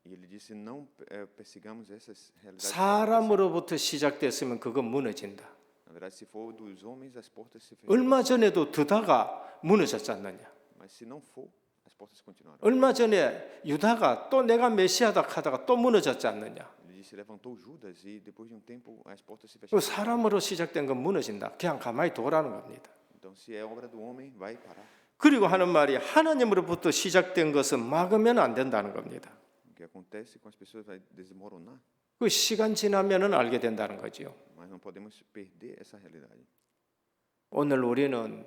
E ele disse: não persigamos essas realidades. 사람으로부터 시작됐으면 그건 무너진다. Na verdade, se for dos homens, as portas se fecham. 얼마 전에도 드다가 무너졌지 않느냐. Mas se não for, as portas continuarão. 얼마 전에 유다가 또 내가 메시아다 하다가 또 무너졌지 않느냐. Ele disse: levantou Judas e depois de um tempo as portas se 그 fecharam. 사람으로 시작된 건 무너진다. 그냥 가만히 두라는 겁니다. Então, se é obra do homem, vai parar. 그리고 하는 말이 하나님으로부터 시작된 것은 막으면 안 된다는 겁니다. O que acontece com as pessoas vai desmoronar, 그 시간 지나면은 알게 된다는 거죠. mas não podemos perder essa realidade. 오늘 우리는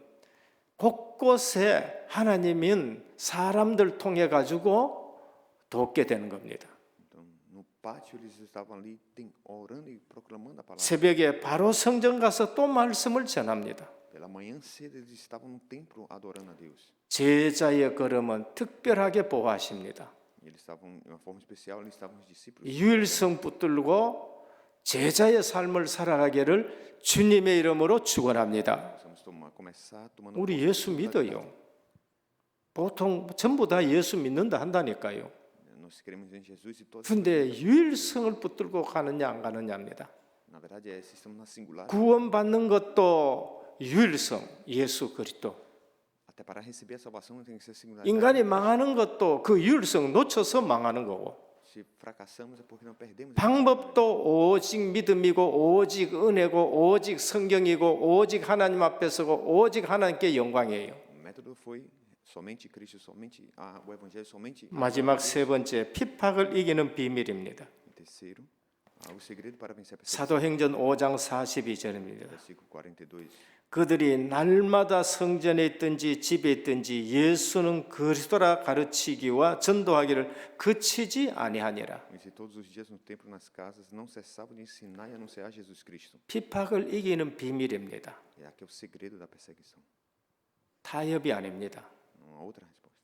곳곳에 하나님은 사람들 통해 가지고 돕게 되는 겁니다. Então, no pátio eles estavam ali orando e proclamando a palavra. 새벽에 바로 성전 가서 또 말씀을 전합니다. Pela manhã cedo eles estavam no templo adorando a Deus. 제자의 걸음은 특별하게 보호하십니다. E eles estavam de uma forma especial, eles estavam os discípulos. 유일성 붙들고 제자의 삶을 살아가기를 주님의 이름으로 축원합니다. Vamos começar tomando 우리 posse 예수 da 믿어요. 보통 전부 다 예수 믿는다 한다니까요. Nós cremos em Jesus e todos. 근데 유일성을 붙들고 가느냐 안 가느냐입니다. Na verdade, se estamos na singular, 구원받는 것도 유일성, 예수 그리스도. até para receber a salvação tem que ser singular. 인간이 망하는 것도 그 유일성 놓쳐서 망하는 거고. Se fracassamos é porque não perdemos. 방법도 오직 믿음이고 오직 은혜고 오직 성경이고 오직 하나님 앞에 서고 오직 하나님께 영광이에요. O método foi somente Cristo, somente o evangelho, somente. 마지막 세 번째 핍박을 이기는 비밀입니다. Terceiro, o segredo para vencer a perseguição. 사도행전 5장 42절입니다. Versículo 42. 그들이 날마다 성전에 있든지 집에 있든지 예수는 그리스도라 가르치기와 전도하기를 그치지 아니하니라. E se todos os dias no templo, nas casas, não cessavam de ensinar e anunciar Jesus Cristo. 핍박을 이기는 비밀입니다. É aqui é o segredo da perseguição. 타협이 아닙니다. Não há outra resposta.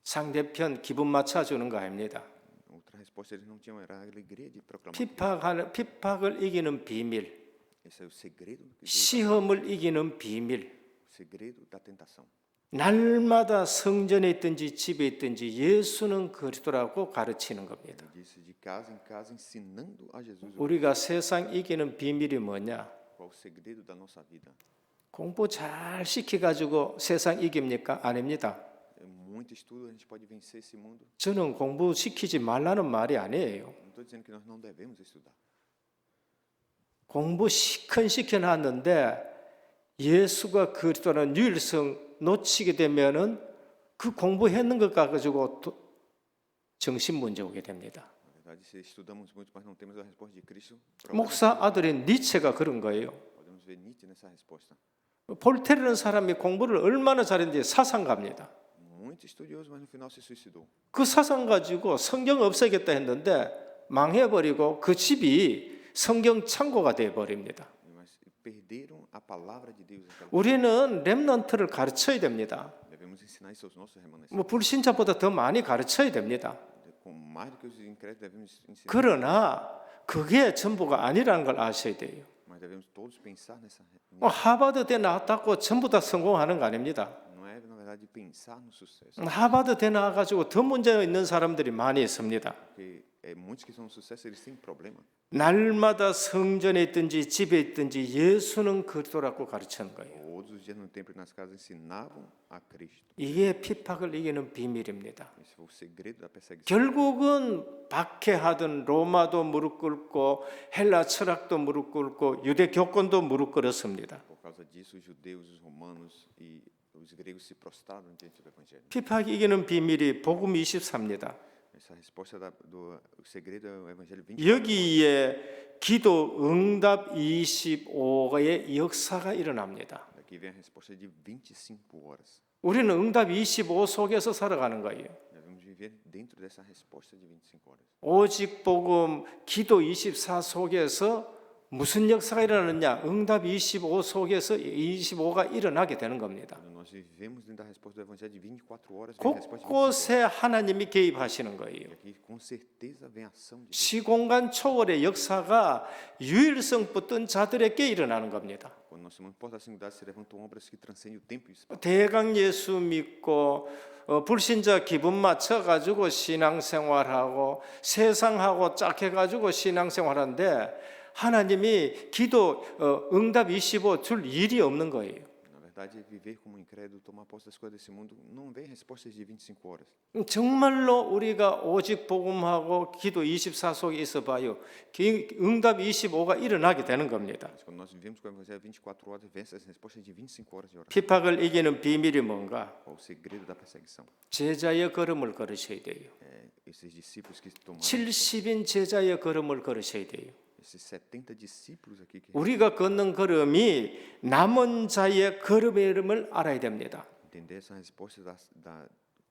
상대편 기분 맞춰주는 거 아닙니다. Outra resposta eles não tinham era a alegria de proclamar. 핍박을 이기는 비밀, Esse é o segredo, 시험을 이기는 비밀. o segredo da tentação. 날마다 성전에 있든지 집에 있든지 예수는 그리스도라고 가르치는 겁니다. Ele disse de casa em casa ensinando a Jesus. 우리가 세상 이기는 비밀이 뭐냐? Qual o segredo da nossa vida? 공부 잘 시켜가지고 세상 이깁니까? 아닙니다. É muito estudo, a gente pode vencer esse mundo. 저는 공부 시키지 말라는 말이 아니에요. Não estou dizendo que nós não devemos estudar. 공부 시큰 시켜놨는데 예수가 그리스도라는 유일성 놓치게 되면은 그 공부했는 것 가지고 정신 문제 오게 됩니다. Na verdade, se estudamos muito, mas não temos a resposta de Cristo, 목사 아들인 니체가 그런 거예요. podemos ver Nietzsche nessa resposta. 볼테르는 사람이 공부를 얼마나 잘했는지 사상가입니다. Muito estudioso, mas no final se suicidou. 그 사상 가지고 성경 없애겠다 했는데 망해버리고 그 집이 성경 창고가 되어버립니다. Mas perderam a palavra de Deus. 우리는 렘넌트를 가르쳐야 됩니다. Devemos ensinar isso aos nossos remanescentes. 뭐 불신자보다 더 많이 가르쳐야 됩니다. Com mais do que os incrédulos, devemos ensinar. 그러나 그게 전부가 아니라는 걸 아셔야 돼요. Mas devemos todos pensar nessa. 하버드대 나왔다고 전부 다 성공하는 거 아닙니다. Não é, na verdade, pensar no sucesso. 하버드대 나와가지고 더 문제 있는 사람들이 많이 있습니다. Porque muitos que são sucesso, eles têm problema. 날마다 성전에 있든지 집에 있든지 예수는 그리스도라고 가르치는 거예요. Todos os dias no templo e nas casas ensinavam a Cristo. 이게 핍박을 이기는 비밀입니다. Esse foi o segredo da perseguição. 결국은 박해하던 로마도 무릎 꿇고 헬라 철학도 무릎 꿇고 유대 교권도 무릎 꿇었습니다. Por causa disso, os judeus, os romanos e os gregos se prostraram diante do Evangelho. 핍박 이기는 비밀이 복음 24입니다. Essa resposta do o segredo é o Evangelho 20. 여기에 기도 응답 25의 역사가 일어납니다. Aqui vem a resposta de 25 horas. 우리는 응답 25 속에서 살아가는 거예요. Devemos viver dentro dessa resposta de 25 horas. 오직 복음 기도 24 속에서 무슨 역사가 일어나느냐? 응답 25 속에서 25가 일어나게 되는 겁니다. Quando nós vivemos dentro da resposta do Evangelho de 24 horas, vem a resposta de 25 horas. 곳곳에 하나님이 개입하시는 거예요. E aqui, com certeza, vem a ação de Deus. 시공간 초월의 역사가 유일성 붙든 자들에게 일어나는 겁니다. Quando nós somos porta da singularidade, se levantam obras que transcendem o tempo e o espaço. 대강 예수 믿고 불신자 기분 맞춰 가지고 신앙생활하고 세상하고 짝해가지고 신앙생활하는데 하나님이 기도 응답 25 줄 일이 없는 거예요. Na verdade, viver como incrédulo, tomar posse das coisas desse mundo, não vem respostas de 25 horas. 정말로 우리가 오직 복음하고 기도 24 속에 있어 봐요. 응답 25가 일어나게 되는 겁니다. Mas quando nós vivemos com o Evangelho 24 horas, vem essas respostas de 25 horas de oração. 핍박을 이기는 비밀이 뭔가? Qual o segredo da perseguição? 제자의 걸음을 걸으셔야 돼요. Esses discípulos que tomaram, 70인 제자의 걸음을 걸으셔야 돼요. esses 70 discípulos aqui que 우리가 걷는 걸음이 남은 자의 걸음의 이름을 알아야 됩니다. entender essa resposta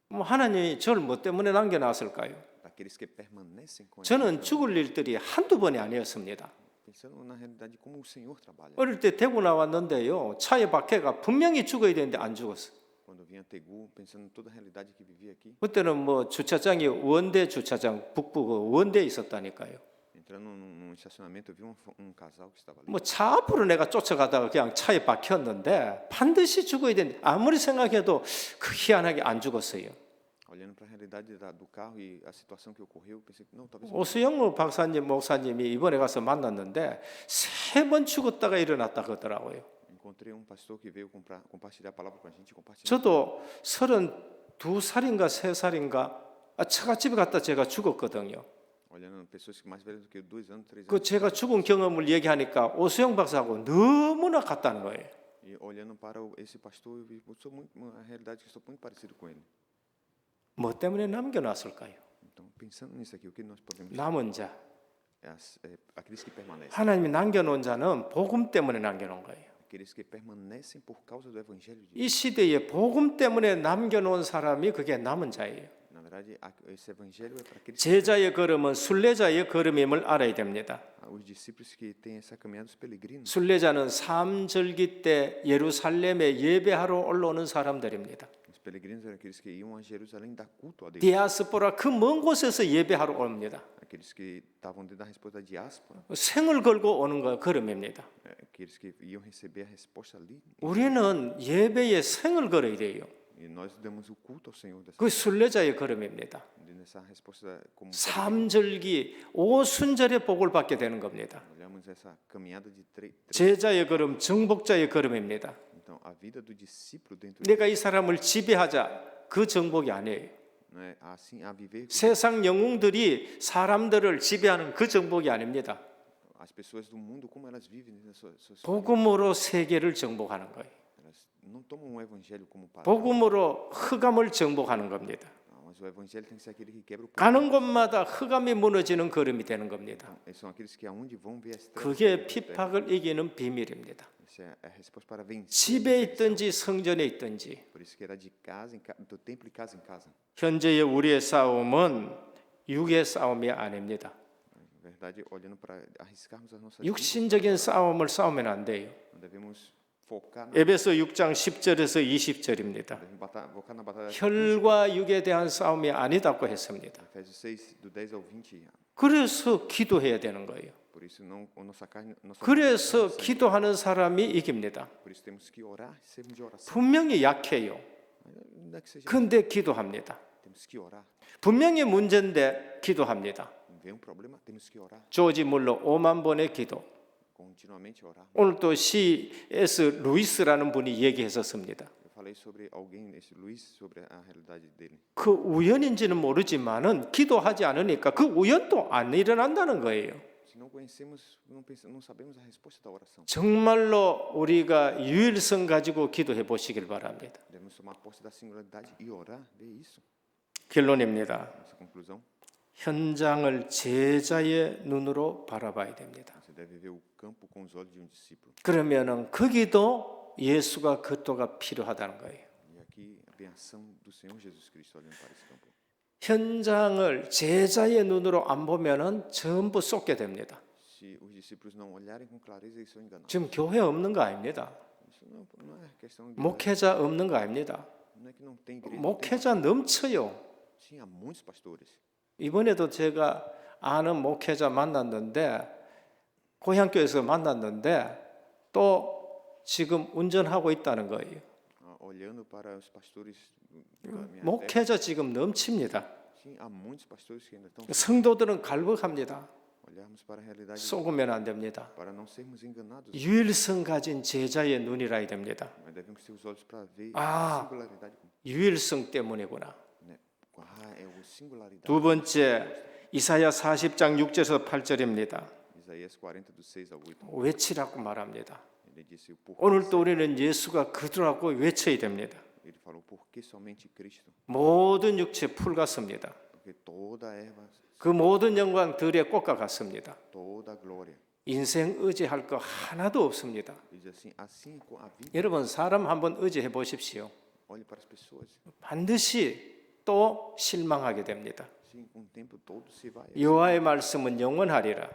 뭐 하나님이 저를 뭐 때문에 남겨놨을까요? daqueles que permanecem com 저는 죽을 일들이 한두 번이 아니었습니다. pensando na realidade como o Senhor trabalha. 어릴 때 대구 나왔는데요. 차에 박해가 분명히 죽어야 되는데 안 죽었어. Quando eu vim a Tegu, pensando em toda a realidade que vivia aqui, 그때는 뭐 주차장이 원대 주차장 북부 그 원대에 있었다니까요. entrando num estacionamento, eu vi um casal que estava ali. 뭐 차 앞으로 내가 쫓아가다가 그냥 차에 박혔는데 반드시 죽어야 되는데 아무리 생각해도 그 희한하게 안 죽었어요. Olhando para a realidade do carro e a situação que ocorreu, pensei que não, talvez 오수영 박사님 목사님이 이번에 가서 만났는데 3번 죽었다가 일어났다 그러더라고요. encontrei pastor que veio compartilhar a palavra com a gente, compartilhar. 저도 32살인가 3살인가 처갓집에 갔다 제가 죽었거든요. Olhando pessoas que mais velhas do que 2 anos, 3 그 anos. 제가 죽은 경험을 얘기하니까 오수영 박사하고 너무나 같다는 거예요. E olhando para esse pastor, eu vi, sou muito uma realidade que estou muito parecido com ele. 뭐 때문에 남겨놨을까요? Então, pensando nisso aqui, o que nós podemos 남은 자. aqueles que permanecem. 하나님이 남겨놓은 자는 복음 때문에 남겨놓은 거예요. aqueles que permanecem por causa do evangelho de 이 시대에 복음 때문에 남겨놓은 사람이 그게 남은 자예요. Na verdade, esse evangelho é para aqueles 제자의 걸음은 순례자의 걸음임을 알아야 됩니다. os discípulos que têm essa caminhada dos peregrinos. 순례자는 삼절기 때 예루살렘에 예배하러 올라오는 사람들입니다. Os peregrinos eram aqueles que iam a Jerusalém dar culto a Deus. 디아스포라 그 먼 곳에서 예배하러 옵니다. Aqueles que estavam dentro da resposta da diáspora, 생을 걸고 오는 거 걸음입니다. aqueles que iam receber a resposta ali. 우리는 예배에 생을 걸어야 돼요. E nós damos o culto ao Senhor dessa, 그 순례자의 걸음입니다. nessa resposta como 삼절기 오순절의 복을 받게 되는 겁니다. olhamos essa caminhada de três. 제자의 걸음, 정복자의 걸음입니다. Então, a vida do discípulo dentro 내가 이 사람을 지배하자 그 정복이 아니에요. não é assim a viver. 세상 영웅들이 사람들을 지배하는 그 정복이 아닙니다. As pessoas do mundo como elas vivem nessa suas 복음으로 세계를 정복하는 거예요. elas não tomam o evangelho como palavra, 복음으로 흑암을 정복하는 겁니다. mas o evangelho tem que ser aquele que quebra o 가는 곳마다 흑암이 무너지는 걸음이 되는 겁니다. Eles são aqueles que aonde vão ver as trevas. 그게 핍박을 이기는 비밀입니다. Essa é a resposta para vencer. 집에 있든지 성전에 있든지 Por isso que era de casa do templo e casa em casa. 현재의 우리의 싸움은 육의 싸움이 아닙니다. Na verdade, olhando para arriscarmos as nossas vidas, 육신적인 싸움을 싸우면 안 돼요. não devemos focar 에베소 6장 10절에서 20절입니다. devemos focar na batalha. 혈과 육에 대한 싸움이 아니다고 했습니다. Efésios 6 do 10 ao 20. 그래서 기도해야 되는 거예요. Por isso não nossa carne, 그래서 기도하는 사람이 이깁니다. por isso temos que orar, sermos de oração. 분명히 약해요. Ainda que seja, 근데 기도합니다. temos que orar. 분명히 문제인데 기도합니다. Vem problema, temos que orar. 조지 물러 5만 번의 기도. Continuamente orar. 오늘 또 C.S. 루이스라는 분이 얘기했었습니다. Eu falei sobre alguém, esse Luiz, sobre a realidade dele. 그 우연인지는 모르지만은 기도하지 않으니까 그 우연도 안 일어난다는 거예요. Se não conhecemos, não sabemos a resposta da oração. 정말로 우리가 유일성 가지고 기도해 보시길 바랍니다. Devemos tomar posse da singularidade e orar, ver isso. 결론입니다. Essa conclusão, 현장을 제자의 눈으로 바라봐야 됩니다. você deve ver o campo com os olhos de um discípulo. 그러면은 거기도 예수가 그토가 필요하다는 거예요. E aqui vem a ação do Senhor Jesus Cristo olhando para esse campo. 현장을 제자의 눈으로 안 보면은 전부 쏟게 됩니다. Se os discípulos não olharem com clareza, eles são enganados. 지금 교회 없는 거 아닙니다. Isso não é questão de 목회자 없는 거 아닙니다. não é que não tem igreja. 목회자 넘쳐요. Sim, há muitos pastores. 이번에도 제가 아는 목회자 만났는데 고향교회에서 만났는데 또 지금 운전하고 있다는 거예요. Olhando para os pastores da minha terra, 목회자 지금 넘칩니다. sim, há muitos pastores que ainda estão. 성도들은 갈급합니다. Olharmos para a realidade 속으면 안 됩니다. para não sermos enganados. 유일성 가진 제자의 눈이라야 됩니다. Mas devemos ter os olhos para ver Ah. a singularidade. 유일성 때문이구나. Né? É o singularidade. 두 번째 이사야 40장 6절에서 8절입니다. Isaías 40 do 6 ao 8. 외치라고 말합니다. Ele disse o porquê. 오늘도 우리는 예수가 그들하고 외쳐야 됩니다. Ele falou por que somente Cristo? 모든 육체 풀 같습니다. Porque toda erva, 그 모든 영광 들의 꽃과 같습니다. toda glória. 인생 의지할 거 하나도 없습니다. Ele diz assim com a vida. 여러분 사람 한번 의지해 보십시오. Olhe para as pessoas. 반드시 또 실망하게 됩니다. Sim, com o tempo todo se vai. 여호와의 말씀은 영원하리라.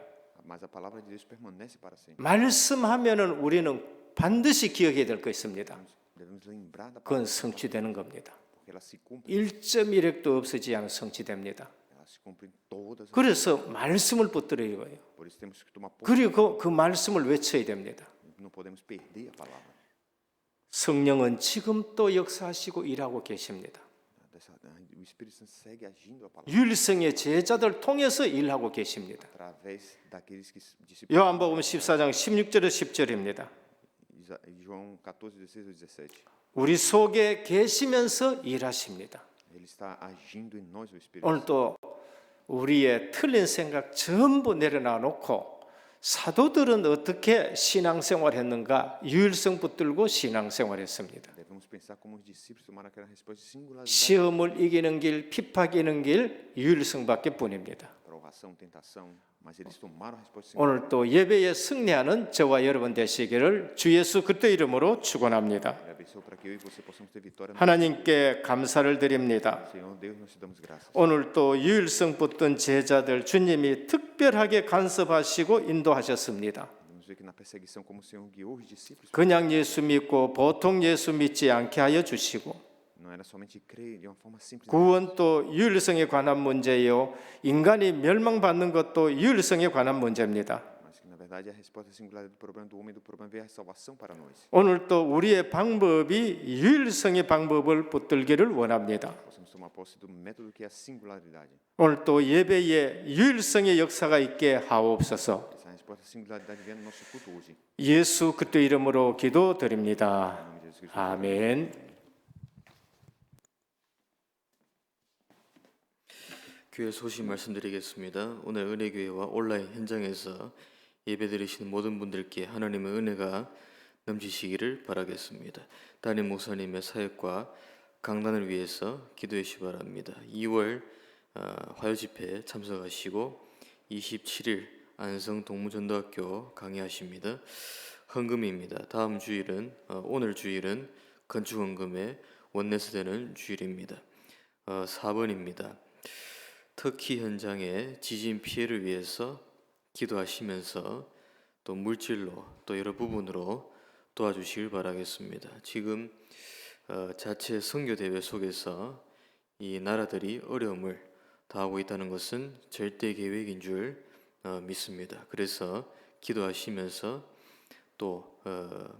Mas a palavra de Deus permanece para sempre. 말씀하면은 우리는 반드시 기억해야 될 거 있습니다. Devemos lembrar da 그건 palavra, 성취되는 겁니다. porque ela se cumpre. 1.1획도 없어지지 않아 성취됩니다. Ela se cumpre em todas as. 그래서 말씀을 붙들어야 해요. Por isso temos que tomar posse. 그리고 그 말씀을 외쳐야 됩니다. Não podemos perder a palavra. 성령은 지금 또 역사하시고 일하고 계십니다. O Espírito Santo segue agindo a palavra 유일성의 제자들 통해서 일하고 계십니다. através daqueles que discípulos. 요한복음 14장 16절에서 10절입니다. João 14, 16 ao 17. 우리 속에 계시면서 일하십니다. Ele está agindo em nós o Espírito. 오늘 또 우리의 틀린 생각 전부 내려놔 놓고 사도들은 어떻게 신앙생활 했는가 유일성 붙들고 신앙생활 했습니다. Devemos pensar como os discípulos tomaram aquela resposta de singularidade 시험을 이기는 길, 핍박 이기는 길 유일성밖에 뿐입니다. para provação, tentação, mas eles tomaram a resposta singular. 오늘 또 예배에 승리하는 저와 여러분 되시기를 주 예수 그리스도 이름으로 축원합니다. Ele abençoou para que eu e você possamos ter vitória no 하나님께 감사를 드립니다. Senhor Deus, nós te damos graças. 오늘 또 유일성 붙든 제자들 주님이 특별하게 간섭하시고 인도하셨습니다. Vamos ver que na perseguição, como o Senhor guiou os discípulos, 그냥 예수 믿고 보통 예수 믿지 않게 하여 주시고 não era somente crer de uma forma simples, 구원도 유일성에 관한 문제요, 인간이 멸망받는 것도 유일성에 관한 문제입니다. mas que na verdade a resposta singular do problema do homem e do problema veio a salvação para nós. 오늘 또 우리의 방법이 유일성의 방법을 붙들기를 원합니다. Possamos tomar posse do método que é a singularidade. 오늘 또 예배에 유일성의 역사가 있게 하옵소서. Essa resposta da singularidade vem no nosso culto hoje. 예수 그리스도 이름으로 기도드립니다. Em nome de Jesus Cristo. 아멘. 교회 소식 말씀드리겠습니다. 오늘 은혜교회와 온라인 현장에서 예배드리시는 모든 분들께 하나님의 은혜가 넘치시기를 바라겠습니다. 담임 목사님의 사역과 강단을 위해서 기도해 주시기 바랍니다. 2월 화요집회 참석하시고 27일 안성 동무전도학교 강의하십니다. 헌금입니다. 다음 주일은 오늘 주일은 건축헌금의 원내세되는 주일입니다. 4번입니다. 터키 현장의 지진 피해를 위해서 기도하시면서 또 물질로 또 여러 부분으로 도와주시길 바라겠습니다. 지금 자체 선교 대회 속에서 이 나라들이 어려움을 당하고 있다는 것은 절대 계획인 줄 믿습니다. 그래서 기도하시면서 또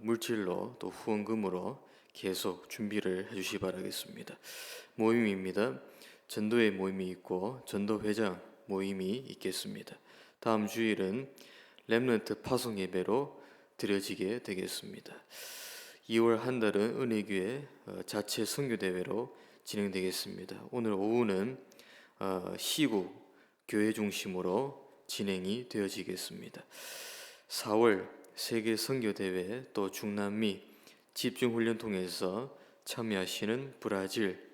물질로 또 후원금으로 계속 준비를 해주시기 바라겠습니다. 모임입니다. 전도회 모임이 있고 전도회장 모임이 있겠습니다. 다음 주일은 렘넌트 파송 예배로 드려지게 되겠습니다. 2월 한 달은 은혜교회 자체 선교대회로 진행되겠습니다. 오늘 오후는 시국 교회 중심으로 진행이 되어지겠습니다. 4월 세계 선교대회 또 중남미 집중훈련 통해서 참여하시는 브라질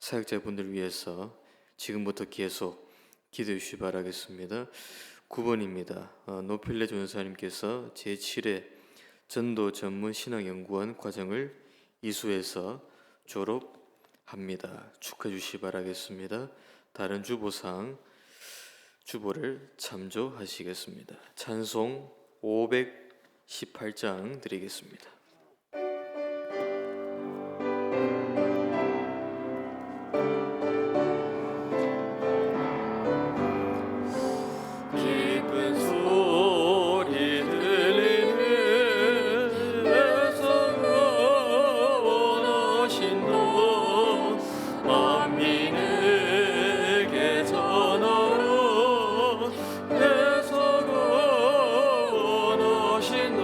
사역자분들 위해서 지금부터 계속 기도해 주시기 바라겠습니다. 9번입니다. 노필레 전사님께서 제7회 전도 전문 신학연구원 과정을 이수해서 졸업합니다. 축하해 주시기 바라겠습니다. 다른 주보상 주보를 참조하시겠습니다. 찬송 518장 드리겠습니다. 기쁜 소리 들리는 애써 원하신 너 만민에게 전하라 애써 원하신 너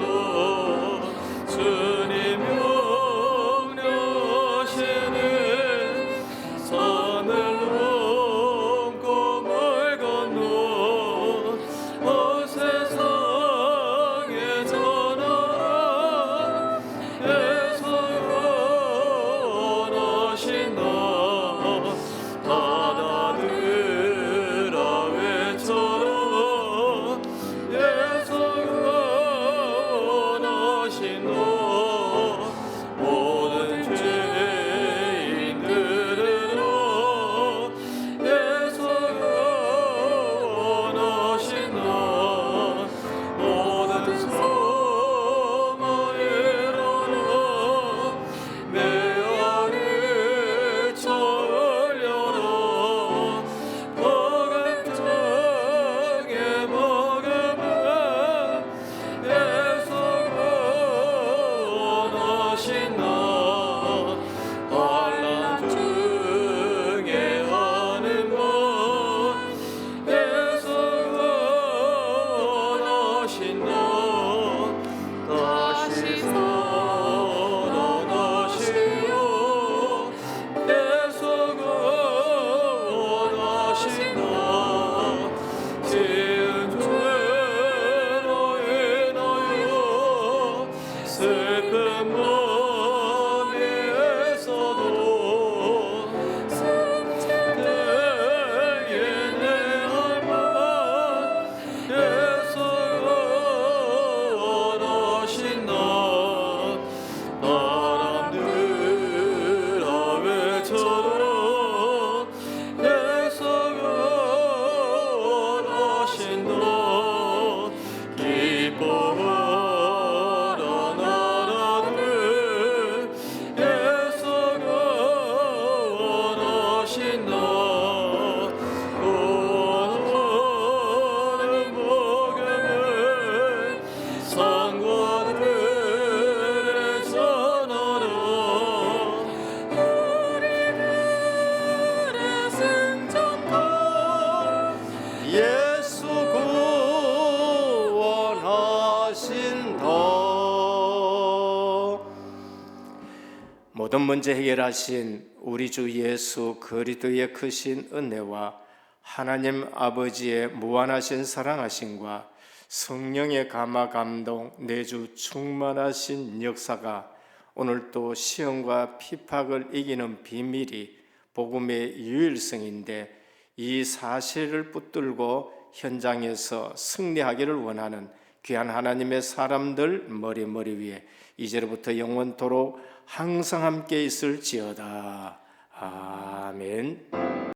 모든 문제 해결하신 우리 주 예수 그리스도의 크신 은혜와 하나님 아버지의 무한하신 사랑하심과 성령의 감화 감동 내주 충만하신 역사가 오늘 또 시험과 핍박을 이기는 비밀이 복음의 유일성인데 이 사실을 붙들고 현장에서 승리하기를 원하는 귀한 하나님의 사람들 머리 위에 이제로부터 영원토록 항상 함께 있을지어다. 아멘.